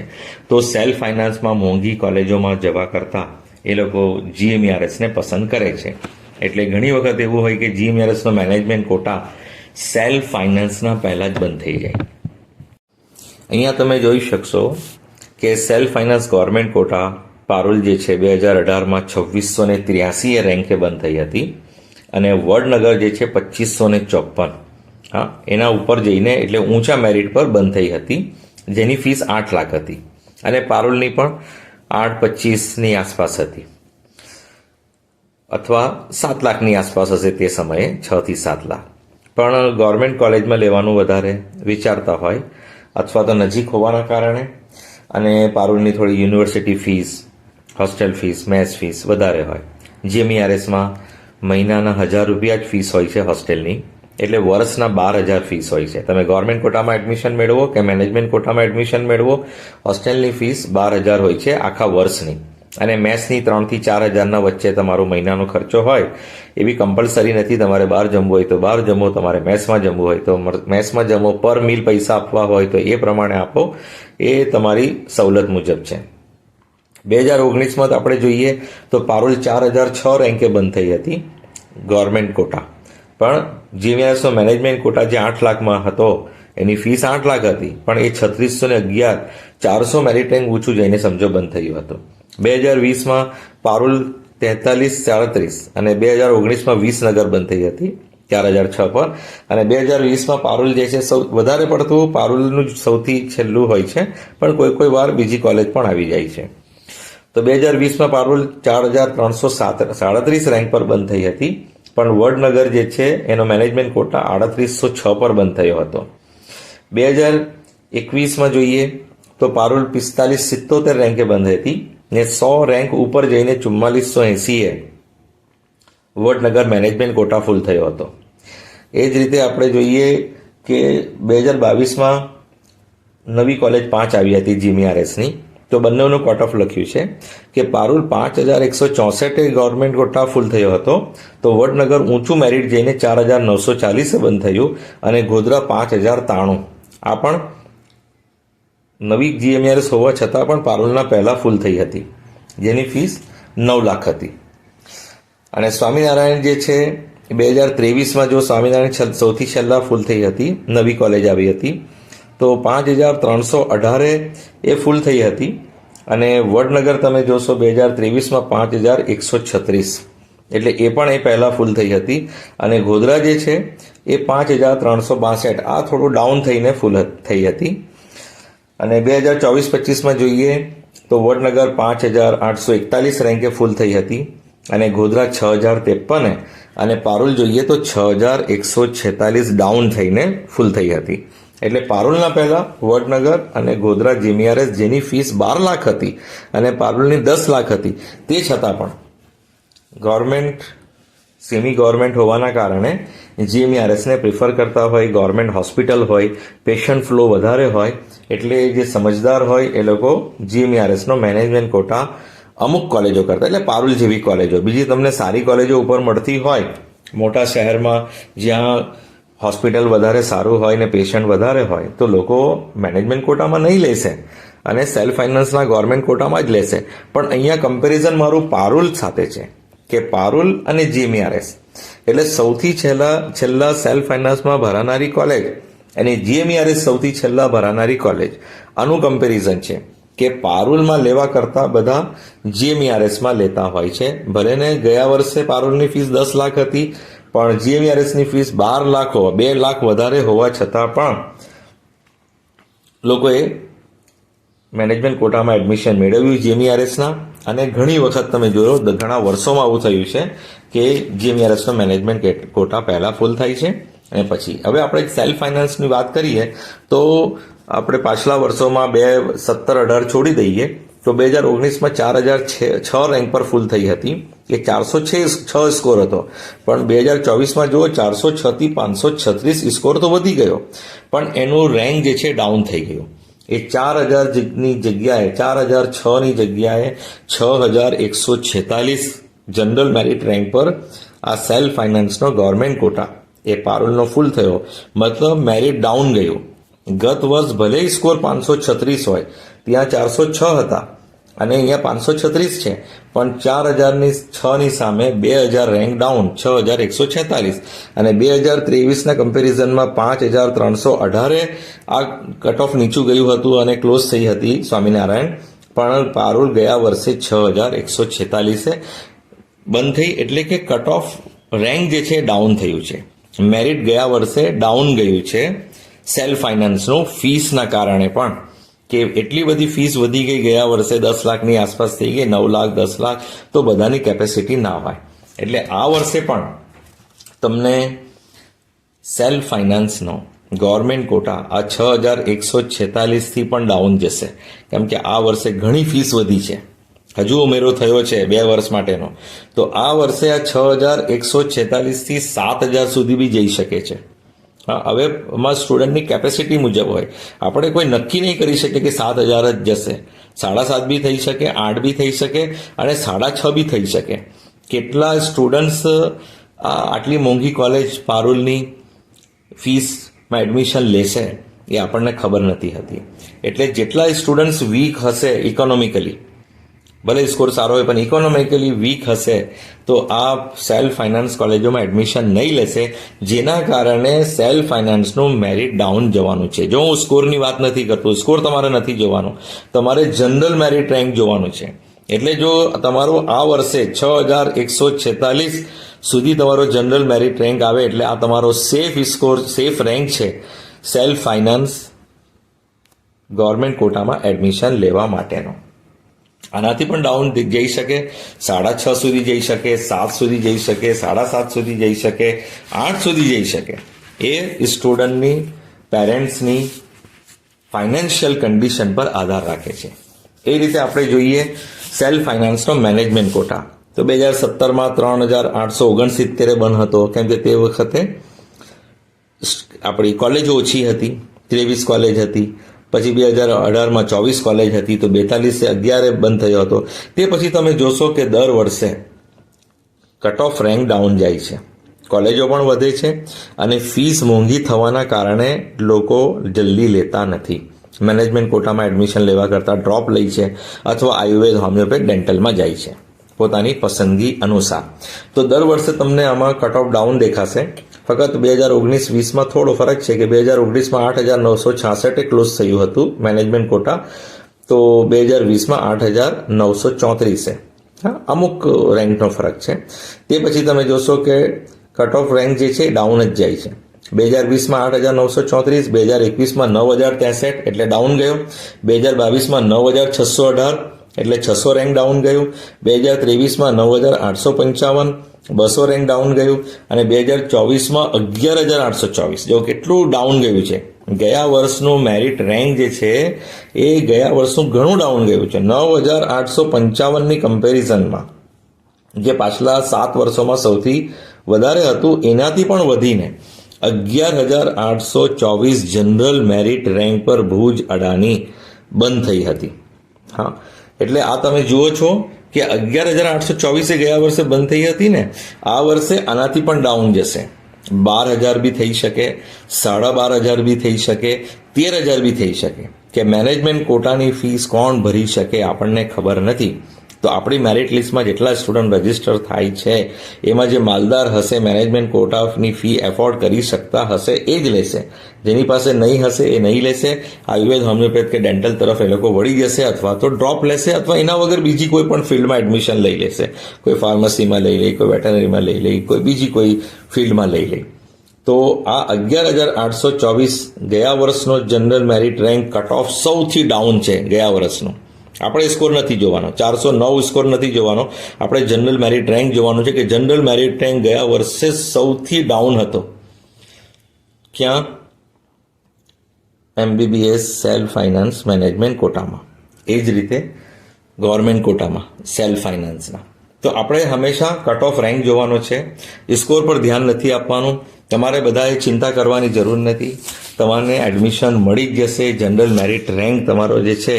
તો સેલ્ફ ફાઇનાન્સમાં મોંઘી કોલેજોમાં જવા કરતાં એ લોકો GMRSને પસંદ કરે છે. એટલે ઘણી વખત એવું હોય કે GMRSનો મેનેજમેન્ટ કોટા સેલ્ફ ફાઇનાન્સના પહેલાં જ બંધ થઈ જાય. અહીંયા તમે જોઈ શકશો કે self finance government quota Parul જે છે 2018માં 2,683 રેન્કે બંધ થઈ હતી, અને વડનગર જે છે 2,554, હા, એના ઉપર જઈને એટલે ઊંચા મેરિટ પર બંધ થઈ હતી, જેની ફીસ 8 લાખ હતી, અને પારુલની પણ 8,25ની આસપાસ હતી, અથવા 7 લાખની આસપાસ હશે તે સમયે, 6 થી 7 લાખ. પણ ગવર્મેન્ટ કોલેજમાં લેવાનું વધારે વિચારતા હોય, અથવા તો નજીક હોવાના કારણે, અને પારુલની થોડી યુનિવર્સિટી ફીસ, હોસ્ટેલ ફીસ, મેસ ફીસ વધારે હોય. GMRSમાં મહિનાના 1,000 રૂપિયા જ ફીસ હોય છે હોસ્ટેલની, એટલે વર્ષના 12,000 ફીસ હોય છે. તમે ગવર્મેન્ટ કોટામાં એડમિશન મેળવો કે મેનેજમેન્ટ કોટામાં એડમિશન મેળવો, હોસ્ટેલની ફીસ 12,000 હોય છે આખા વર્ષની, અને મેસની 3,000 થી 4,000ના વચ્ચે તમારો મહિનાનો ખર્ચો હોય. એવી કમ્પલસરી નથી તમારે બહાર જમવું હોય તો બહાર જમો, તમારે મેસમાં જમવું હોય તો મેસમાં જમો, પર મીલ પૈસા આપવા હોય તો એ પ્રમાણે આપો, એ તમારી સવલત મુજબ છે. 2019માં તો આપણે જોઈએ તો પારુલ 4,006 રેન્કે બંધ થઈ હતી ગવર્મેન્ટ કોટા, પણ GMRSનો મેનેજમેન્ટ કોટા જે 8 લાખમાં હતો એની ફીસ 8 લાખ હતી, પણ એ 3,611, 400 મેરિટ રેન્ક ઊંચું જઈને સમજો બંધ થયું હતું. 2020માં પારુલ 43-37, અને 2019માં વિસનગર બંધ થઈ હતી 4,006 પર, અને 2020માં પારુલ જે છે વધારે પડતું પારુલનું જ સૌથી છેલ્લું હોય છે, પણ કોઈ વાર બીજી કોલેજ પણ આવી જાય છે. તો 2020માં પારુલ 4,337 રેન્ક પર બંધ થઈ હતી, પણ વડનગર જે છે એનો મેનેજમેન્ટ કોટા 3,806 પર બંધ થયો હતો. 2021માં જોઈએ તો પારુલ 45-77 રેન્કે બંધ હતી, ને 100 રેન્ક ઉપર જઈને 4480 વડનગર મેનેજમેન્ટ કોટા ફૂલ થયો હતો. એ જ રીતે આપણે જોઈએ કે 2022માં નવી કોલેજ 5 આવી હતી GMRSની, તો બંનેનું કટ ઓફ લખ્યું છે કે પારુલ 5,164 ગવર્મેન્ટ કોટા ફૂલ થયો હતો, તો વડનગર ઊંચું મેરિટ જઈને 4,940 બંધ થયું, અને ગોધરા 5,093. આ પણ નવી GMRS હોવા છતાં પણ પારુલના પહેલાં ફૂલ થઈ હતી, જેની ફીસ 9 લાખ હતી. અને સ્વામિનારાયણ જે છે 2023માં જો સ્વામિનારાયણ સૌથી છેલ્લા ફૂલ થઈ હતી, નવી કોલેજ આવી હતી, તો 5318 એ ફૂલ થઈ હતી અને વડનગર તમે જોશો 2023માં 5136, એટલે એ પણ એ પહેલા ફૂલ થઈ હતી. અને ગોધરા જે છે એ 5362, આ થોડું ડાઉન થઈને ફૂલ થઈ હતી. અને 2024-25માં જોઈએ તો વડનગર 5841 રેન્કે ફૂલ થઈ હતી અને ગોધરા 6053, અને પારુલ જોઈએ તો 6146 ડાઉન થઈને ફૂલ થઈ હતી. એટલે પારુલના પહેલા વડનગર અને ગોધરા જીએમઆરએસ, જેની ફીસ 12 લાખ હતી અને પારુલની 10 લાખ હતી, તે છતાં પણ ગવર્મેન્ટ સેમી ગવર્મેન્ટ હોવાના કારણે જીએમઆરએસને પ્રિફર કરતા હોય, ગવર્મેન્ટ હોસ્પિટલ હોય, પેશન્ટ ફ્લો વધારે હોય, એટલે જે સમજદાર હોય એ લોકો જીએમઆરએસનો મેનેજમેન્ટ કોટા અમુક કોલેજો કરતા, એટલે પારુલ જેવી કોલેજો, બીજી તમને સારી કોલેજો ઉપર મળતી હોય મોટા શહેરમાં જ્યાં હોસ્પિટલ વધારે સારું હોય ને પેશન્ટ વધારે હોય, તો લોકો મેનેજમેન્ટ કોટામાં નહીં લેશે અને સેલ્ફ ફાઇનાન્સના ગવર્મેન્ટ કોટામાં જ લેશે. પણ અહીંયા કમ્પેરિઝન મારું પારુલ સાથે છે કે પારુલ અને જીએમઆરએસ એટલે સૌથી છેલ્લા સેલ્ફ ફાઇનાન્સમાં ભરાનારી કોલેજ અને જીએમઆરએસ સૌથી છેલ્લા ભરાનારી કોલેજ. આનું કમ્પેરિઝન છે કે પારુલમાં લેવા કરતા બધા જીએમઆરએસમાં લેતા હોય છે. ભલે ને ગયા વર્ષે પારુલની ફીસ 10 લાખ હતી, પણ જીએમઆરએસની ફીસ 12 લાખ હોવા, 2 લાખ વધારે હોવા છતાં પણ લોકોએ મેનેજમેન્ટ કોટામાં એડમિશન મેળવ્યું જીએમઆરએસના. અને ઘણી વખત તમે જોયો, ઘણા વર્ષોમાં આવું થયું છે કે જીએમઆરએસનો મેનેજમેન્ટ કોટા પહેલા ફૂલ થાય છે અને પછી. હવે આપણે સેલ્ફ ફાઇનાન્સની વાત કરીએ તો આપણે પાછલા વર્ષોમાં 2017-18 છોડી દઈએ તો 2019માં 4006 રેન્ક પર ફૂલ થઈ હતી, એ 406 સ્કોર હતો. પણ 2024માં જુઓ 406 થી 536 સ્કોર તો વધી ગયો, પણ એનું રેન્ક જે છે ડાઉન થઈ ગયું. એ 4000ની જગ્યાએ 4006ની જગ્યાએ 6146 જનરલ મેરિટ રેન્ક પર આ સેલ્ફ ફાઇનાન્સનો ગવર્મેન્ટ કોટા એ પારુલનો ફૂલ થયો, મતલબ મેરિટ ડાઉન ગયું. ગત વર્ષ ભલે સ્કોર 536 હોય, ત્યાં 406 હતા અને અહીંયા 536 છે, પણ 4006ની સામે 2000 રેન્ક ડાઉન, 6146. અને 2023ના કમ્પેરિઝનમાં 5318 આ કટ ઓફ નીચું ગયું હતું અને ક્લોઝ થઈ હતી સ્વામિનારાયણ. પણ પારુલ ગયા વર્ષે 6146 બંધ થઈ, એટલે કે કટ ઓફ રેન્ક જે છે ડાઉન થયું છે. મેરિટ ગયા વર્ષે ડાઉન ગયું છે સેલ્ફ ફાઇનાન્સનું ફીસના કારણે, પણ કે એટલી બધી ફીસ વધી ગઈ ગયા વર્ષે 10 લાખની આસપાસ થઈ ગઈ, 9 લાખ 10 લાખ, તો બધાની કેપેસિટી ના હોય. એટલે આ વર્ષે પણ તમને સેલ્ફ ફાઇનાન્સનો ગવર્મેન્ટ કોટા આ 6146થી પણ ડાઉન જશે, કેમ કે આ વર્ષે ઘણી ફીસ વધી છે, હજુ ઉમેરો થયો છે 2 વર્ષ માટેનો. તો આ વર્ષે આ 6146થી 7000 સુધી બી જઈ શકે છે. હવે એમાં સ્ટુડન્ટની કેપેસિટી મુજબ હોય, આપણે કોઈ નક્કી નહીં કરી શકીએ કે 7000 જ જશે. 7.5 બી થઈ શકે, 8 બી થઈ શકે અને 6.5 બી થઈ શકે. કેટલા સ્ટુડન્ટ્સ આટલી મોંઘી કોલેજ પારુલની ફીસમાં એડમિશન લેશે એ આપણને ખબર નથી હતી. એટલે જેટલા સ્ટુડન્ટ્સ વીક હશે ઇકોનોમિકલી, ભલે સ્કોર સારો હોય પણ ઇકોનોમિકલી વીક હશે, તો આ સેલ્ફ ફાઇનાન્સ કોલેજોમાં એડમિશન નહીં લેશે, જેના કારણે સેલ્ફ ફાઇનાન્સનું મેરિટ ડાઉન જવાનું છે. જો હું સ્કોરની વાત નથી કરતો, સ્કોર તમારે નથી જોવાનો, તમારે જનરલ મેરિટ રેન્ક જોવાનું છે. એટલે જો તમારો આ વર્ષે 6146 સુધી તમારો જનરલ મેરિટ રેન્ક આવે, એટલે આ તમારો સેફ સ્કોર, સેફ રેન્ક છે સેલ્ફ ફાઇનાન્સ ગવર્મેન્ટ કોટામાં એડમિશન લેવા માટેનો. આનાથી પણ ડાઉન જઈ શકે, 6.5 સુધી જઈ શકે, 7 સુધી જઈ શકે, 7.5 સુધી જઈ શકે, 8 સુધી જઈ શકે. એ સ્ટુડન્ટની, પેરેન્ટ્સની ફાઇનાન્શિયલ કન્ડિશન પર આધાર રાખે છે. એ રીતે આપણે જોઈએ સેલ્ફ ફાઇનાન્સનો મેનેજમેન્ટ કોટા, તો 2017માં 3869 બંધ હતો, કેમ કે તે વખતે આપણી કોલેજો ઓછી હતી, 23 કોલેજ હતી. પછી 2018માં 24 કોલેજ હતી, તો 4211 બંધ થયો હતો. તે પછી તમે જોશો કે દર વર્ષે કટ ઓફ રેન્ક ડાઉન જાય છે, કોલેજો પણ વધે છે અને ફીસ મોંઘી થવાના કારણે લોકો જલ્દી લેતા નથી. મેનેજમેન્ટ કોટામાં એડમિશન લેવા કરતાં ડ્રોપ લે છે અથવા આયુર્વેદ, હોમિયોપેથ, ડેન્ટલમાં જાય છે પોતાની પસંદગી અનુસાર. તો દર વર્ષે તમને આમાં કટ ઓફ ડાઉન દેખાશે. ફક્ત 2019-20માં થોડો ફરક છે કે 2019માં 8,966 ક્લોઝ થયું હતું મેનેજમેન્ટ કોટા, તો 2020માં 8,934 છે. હા, અમુક રેન્કનો ફરક છે. તે પછી તમે જોશો કે કટ ઓફ રેન્ક જે છે ડાઉન જ જાય છે. 2020માં 8,934, 2021માં 9,063 એટલે ડાઉન ગયો, 2022માં 9,618 એટલે 600 રેન્ક ડાઉન ગયું, 2023માં 9,855 200 રેન્ક ડાઉન ગયું, અને 2024માં 11,824. જો કેટલું ડાઉન ગયું છે. ગયા વર્ષનું મેરિટ રેન્ક જે છે એ ગયા વર્ષનું ઘણું ડાઉન ગયું છે. 9,855ની કમ્પેરિઝનમાં જે પાછલા 7 વર્ષોમાં સૌથી વધારે હતું એનાથી પણ વધીને 11,824 જનરલ મેરિટ રેન્ક પર ભુજ અડાની બંધ થઈ હતી. હા, એટલે આ તમે જુઓ છો કે 11,824 ગયા વર્ષે બંધ થઈ હતી ને, આ વર્ષે આનાથી પણ ડાઉન જશે. 12,000 બી થઈ શકે, 12,500 બી થઈ શકે, 13,000 બી થઈ શકે. કે મેનેજમેન્ટ કોટાની ફીસ કોણ ભરી શકે આપણને ખબર નથી. તો આપણી મેરિટ લિસ્ટમાં જેટલા સ્ટુડન્ટ રજીસ્ટર થાય છે એમાં જે માલદાર હશે, મેનેજમેન્ટ કોટાની ફી એફોર્ડ કરી શકતા હશે એ જ લેશે. જેની પાસે નહીં હશે એ નહીં લેશે. આયુર્વેદ, હોમિયોપેથ કે ડેન્ટલ તરફ એ લોકો વળી જશે, અથવા તો ડ્રોપ લેશે, અથવા એના વગર બીજી કોઈ પણ ફિલ્ડમાં એડમિશન લઈ લેશે. કોઈ ફાર્મસીમાં લઈ લે, કોઈ વેટનરીમાં લઈ લે, કોઈ બીજી કોઈ ફિલ્ડમાં લઈ લે. તો આ 11,824 ગયા વર્ષનો general merit rank cut off સૌથી ડાઉન છે ગયા વર્ષનો. આપણે સ્કોર નથી જોવાનો, 409 સ્કોર નથી જોવાનો, આપણે જનરલ મેરિટ રેન્ક જોવાનું છે કે જનરલ મેરિટ રેન્ક ગયા વર્ષે સૌથી ડાઉન હતો. ક્યાં? MBBS સેલ્ફ ફાઇનાન્સ મેનેજમેન્ટ કોટામાં, એ જ રીતે ગવર્મેન્ટ કોટામાં સેલ્ફ ફાઇનાન્સના. તો આપણે હંમેશા કટ ઓફ રેન્ક જોવાનો છે, સ્કોર પર ધ્યાન નથી આપવાનું. તમારે બધાએ ચિંતા કરવાની જરૂર નથી, તમારે એડમિશન મળી જ જશે. જનરલ મેરિટ રેન્ક તમારો જે છે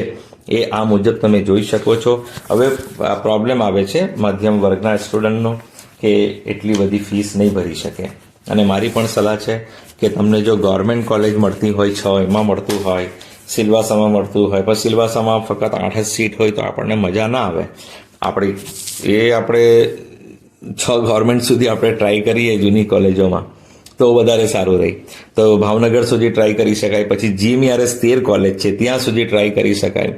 એ આ મુજબ તમે જોઈ શકો છો. હવે પ્રોબ્લેમ આવે છે મધ્યમ વર્ગના સ્ટુડન્ટનો કે એટલી બધી ફીસ નહીં ભરી શકે. અને મારી પણ સલાહ છે કે તમને જો ગવર્મેન્ટ કોલેજ મળતી હોય, 6 એમાં મળતું હોય, સિલવાસામાં મળતું હોય, પણ સિલવાસામાં ફક્ત 8 જ સીટ હોય તો આપણને મજા ના આવે. આપણે 6 ગવર્મેન્ટ સુધી આપણે ટ્રાય કરીએ જૂની કોલેજોમાં તો વધારે સારું રહે. તો ભાવનગર સુધી ટ્રાય કરી શકાય, પછી GMRS 13 કોલેજ છે ત્યાં સુધી ટ્રાય કરી શકાય.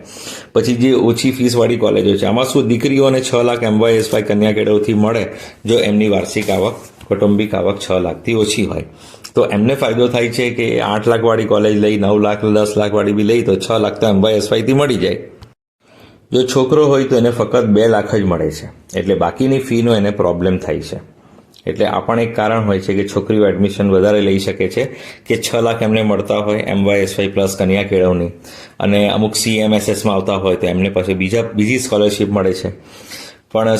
પછી જે ઓછી ફીસવાળી કોલેજો છે, આમાં શું દીકરીઓને 6 લાખ MYSY કન્યા કેળવથી મળે જો એમની વાર્ષિક આવક, કૌટુંબિક આવક 6 લાખથી ઓછી હોય. તો એમને ફાયદો થાય છે કે 8 લાખવાળી કોલેજ લઈ, 9 લાખ, 10 લાખવાળી બી લઈ તો 6 લાખ તો MYSY થી મળી જાય. જો છોકરો હોય તો એને ફક્ત 2 લાખ જ મળે છે, એટલે બાકીની ફીનો એને પ્રોબ્લેમ થાય છે. એટલે આ પણ એક કારણ હોય છે કે છોકરીઓ એડમિશન વધારે લઈ શકે છે કે 6 લાખ એમને મળતા હોય MYSY પ્લસ કન્યા કેળવણી, અને અમુક CMSSમાં આવતા હોય તો એમને પછી બીજી સ્કોલરશીપ મળે છે. પણ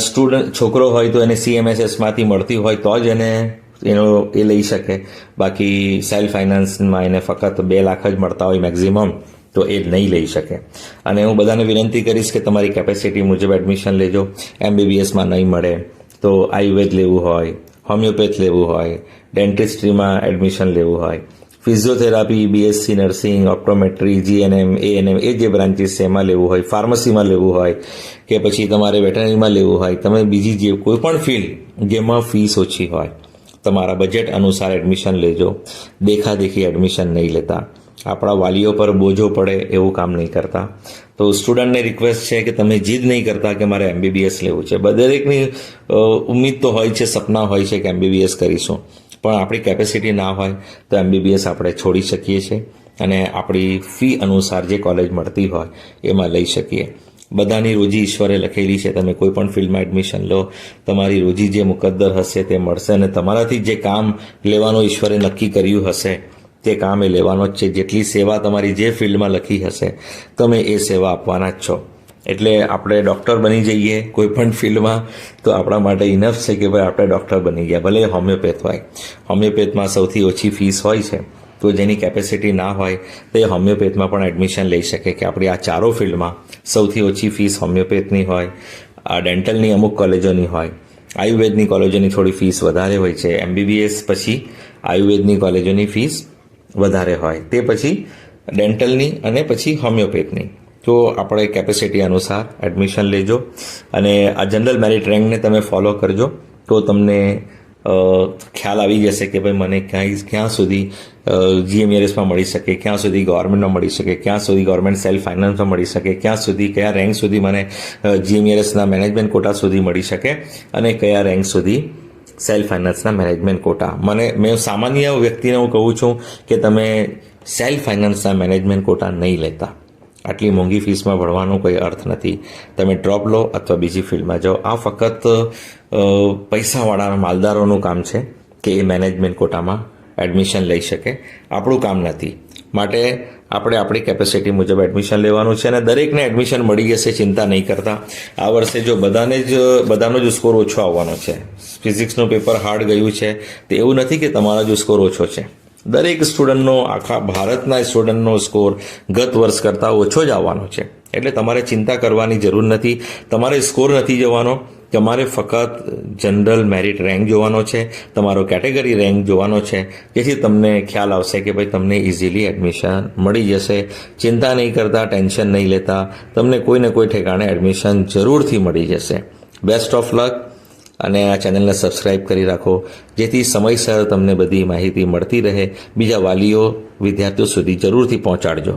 છોકરો હોય તો એને CMSSમાંથી મળતી હોય તો જ એને એ લઈ શકે. બાકી સેલ્ફ ફાઇનાન્સમાં એને ફક્ત 2 લાખ જ મળતા હોય મેક્ઝિમમ, તો એ નહીં લઈ શકે. અને હું બધાને વિનંતી કરીશ કે તમારી કેપેસિટી મુજબ એડમિશન લેજો. MBBSમાં નહીં મળે તો આયુર્વેદ લેવું હોય, હોમિયોપેથ લેવું હોય, ડેન્ટિસ્ટ્રીમાં એડમિશન લેવું હોય, physiotherapy, BSc nursing, optometry, GNM, ANM એ જે બ્રાન્ચીસ છે એમાં લેવું હોય, ફાર્મસીમાં લેવું હોય, કે પછી તમારે વેટરનરીમાં લેવું હોય, તમે બીજી જે કોઈ પણ ફિલ્ડ જેમાં ફીસ ઓછી હોય, તમારા બજેટ અનુસાર એડમિશન લેજો. દેખાદેખી એડમિશન નહીં લેતા. આપણા વાલીઓ પર બોજો પડે એવું કામ નહીં કરતા. તો સ્ટુડન્ટને રિક્વેસ્ટ છે કે તમે જીદ નહીં કરતા કે મારે MBBS લેવું છે. દરેકની ઉમ્મીદ તો હોય છે, સપના હોય છે કે MBBS કરીશું, પણ આપણી કેપેસિટી ના હોય તો MBBS આપણે છોડી શકીએ છીએ અને આપણી ફી અનુસાર જે કોલેજ મળતી હોય એમાં લઈ શકીએ. બધાની રોજી ઈશ્વરે લખેલી છે. તમે કોઈ પણ ફિલ્ડમાં એડમિશન લો, તમારી રોજી જે મુકદ્દર હશે તે મળશે, અને તમારાથી જે કામ લેવાનું ઈશ્વરે નક્કી કર્યું હશે તે કામ એ લેવાનો જ છે. જેટલી સેવા તમારી જે ફિલ્ડમાં લખી હશે તમે એ સેવા આપવાના જ છો. એટલે આપણે ડૉક્ટર બની જઈએ કોઈ પણ ફિલ્ડમાં તો આપણા માટે ઇનફ છે કે ભાઈ આપણે ડૉક્ટર બની ગયા. ભલે હોમિયોપેથ હોય, હોમિયોપેથમાં સૌથી ઓછી ફીસ હોય છે, તો જેની કેપેસિટી ના હોય તો એ હોમિયોપેથમાં પણ એડમિશન લઈ શકે. કે આપણી આ ચારો ફિલ્ડમાં સૌથી ઓછી ફીસ હોમિયોપેથની હોય, આ ડેન્ટલની અમુક કોલેજોની હોય, આયુર્વેદની કોલેજોની થોડી ફીસ વધારે હોય છે, MBBS પછી આયુર્વેદની કોલેજોની ફીસ વધારે હોય, તે પછી ડેન્ટલની અને પછી હોમિયોપેથની. તો આપણે કેપેસિટી અનુસાર એડમિશન લેજો અને આ જનરલ મેરિટ રેન્કને તમે ફોલો કરજો તો તમને ખ્યાલ આવી જશે કે ભાઈ મને ક્યાં સુધી GMERSમાં મળી શકે, ક્યાં સુધી ગવર્મેન્ટમાં મળી શકે, ક્યાં સુધી ગવર્મેન્ટ સેલ્ફ ફાઇનાન્સમાં મળી શકે, ક્યાં સુધી કયા રેન્ક સુધી મને GMERSના મેનેજમેન્ટ કોટા સુધી મળી શકે અને કયા રેન્ક સુધી સેલ્ફ ફાઇનાન્સના મેનેજમેન્ટ કોટા. મેં સામાન્ય વ્યક્તિને હું કહું છું કે તમે સેલ્ફ ફાઇનાન્સના મેનેજમેન્ટ કોટા નહીં લેતા. આટલી મોંઘી ફીસમાં ભણવાનો કોઈ અર્થ નથી. તમે ડ્રોપ લો અથવા બીજી ફિલ્ડમાં જાઓ. આ ફક્ત પૈસાવાળા માલદારોનું કામ છે કે એ મેનેજમેન્ટ કોટામાં એડમિશન લઈ શકે. આપણું કામ નથી. માટે આપણે આપણી કેપેસિટી મુજબ એડમિશન લેવાનું છે અને દરેકને એડમિશન મળી જશે, ચિંતા નહીં કરતા. આ વર્ષે જો બધાનો જ સ્કોર ઓછો આવવાનો છે. ફિઝિક્સનું પેપર હાર્ડ ગયું છે તો એવું નથી કે તમારો જ સ્કોર ઓછો છે. દરેક સ્ટુડન્ટનો, આખા ભારતના સ્ટુડન્ટનો સ્કોર ગત વર્ષ કરતાં ઓછો જ આવવાનો છે. એટલે તમારે ચિંતા કરવાની જરૂર નથી. તમારે સ્કોર નથી જોવાનો, તમારે ફક્ત જનરલ મેરિટ રેન્ક જોવાનો છે, તમારો કેટેગરી રેન્ક જોવાનો છે, જેથી તમને ખ્યાલ આવશે કે ભાઈ તમને ઇઝીલી એડમિશન મળી જશે. ચિંતા નહીં કરતા, ટેન્શન નહીં લેતા, તમને કોઈ ને કોઈ ઠેકાણે એડમિશન જરૂરથી મળી જશે. Best of luck. અને આ ચેનલને સબસ્ક્રાઇબ કરી રાખો જેથી સમયસર તમને બધી માહિતી મળતી રહે. બીજા વાલીઓ, વિદ્યાર્થીઓ સુધી જરૂરથી પહોંચાડજો.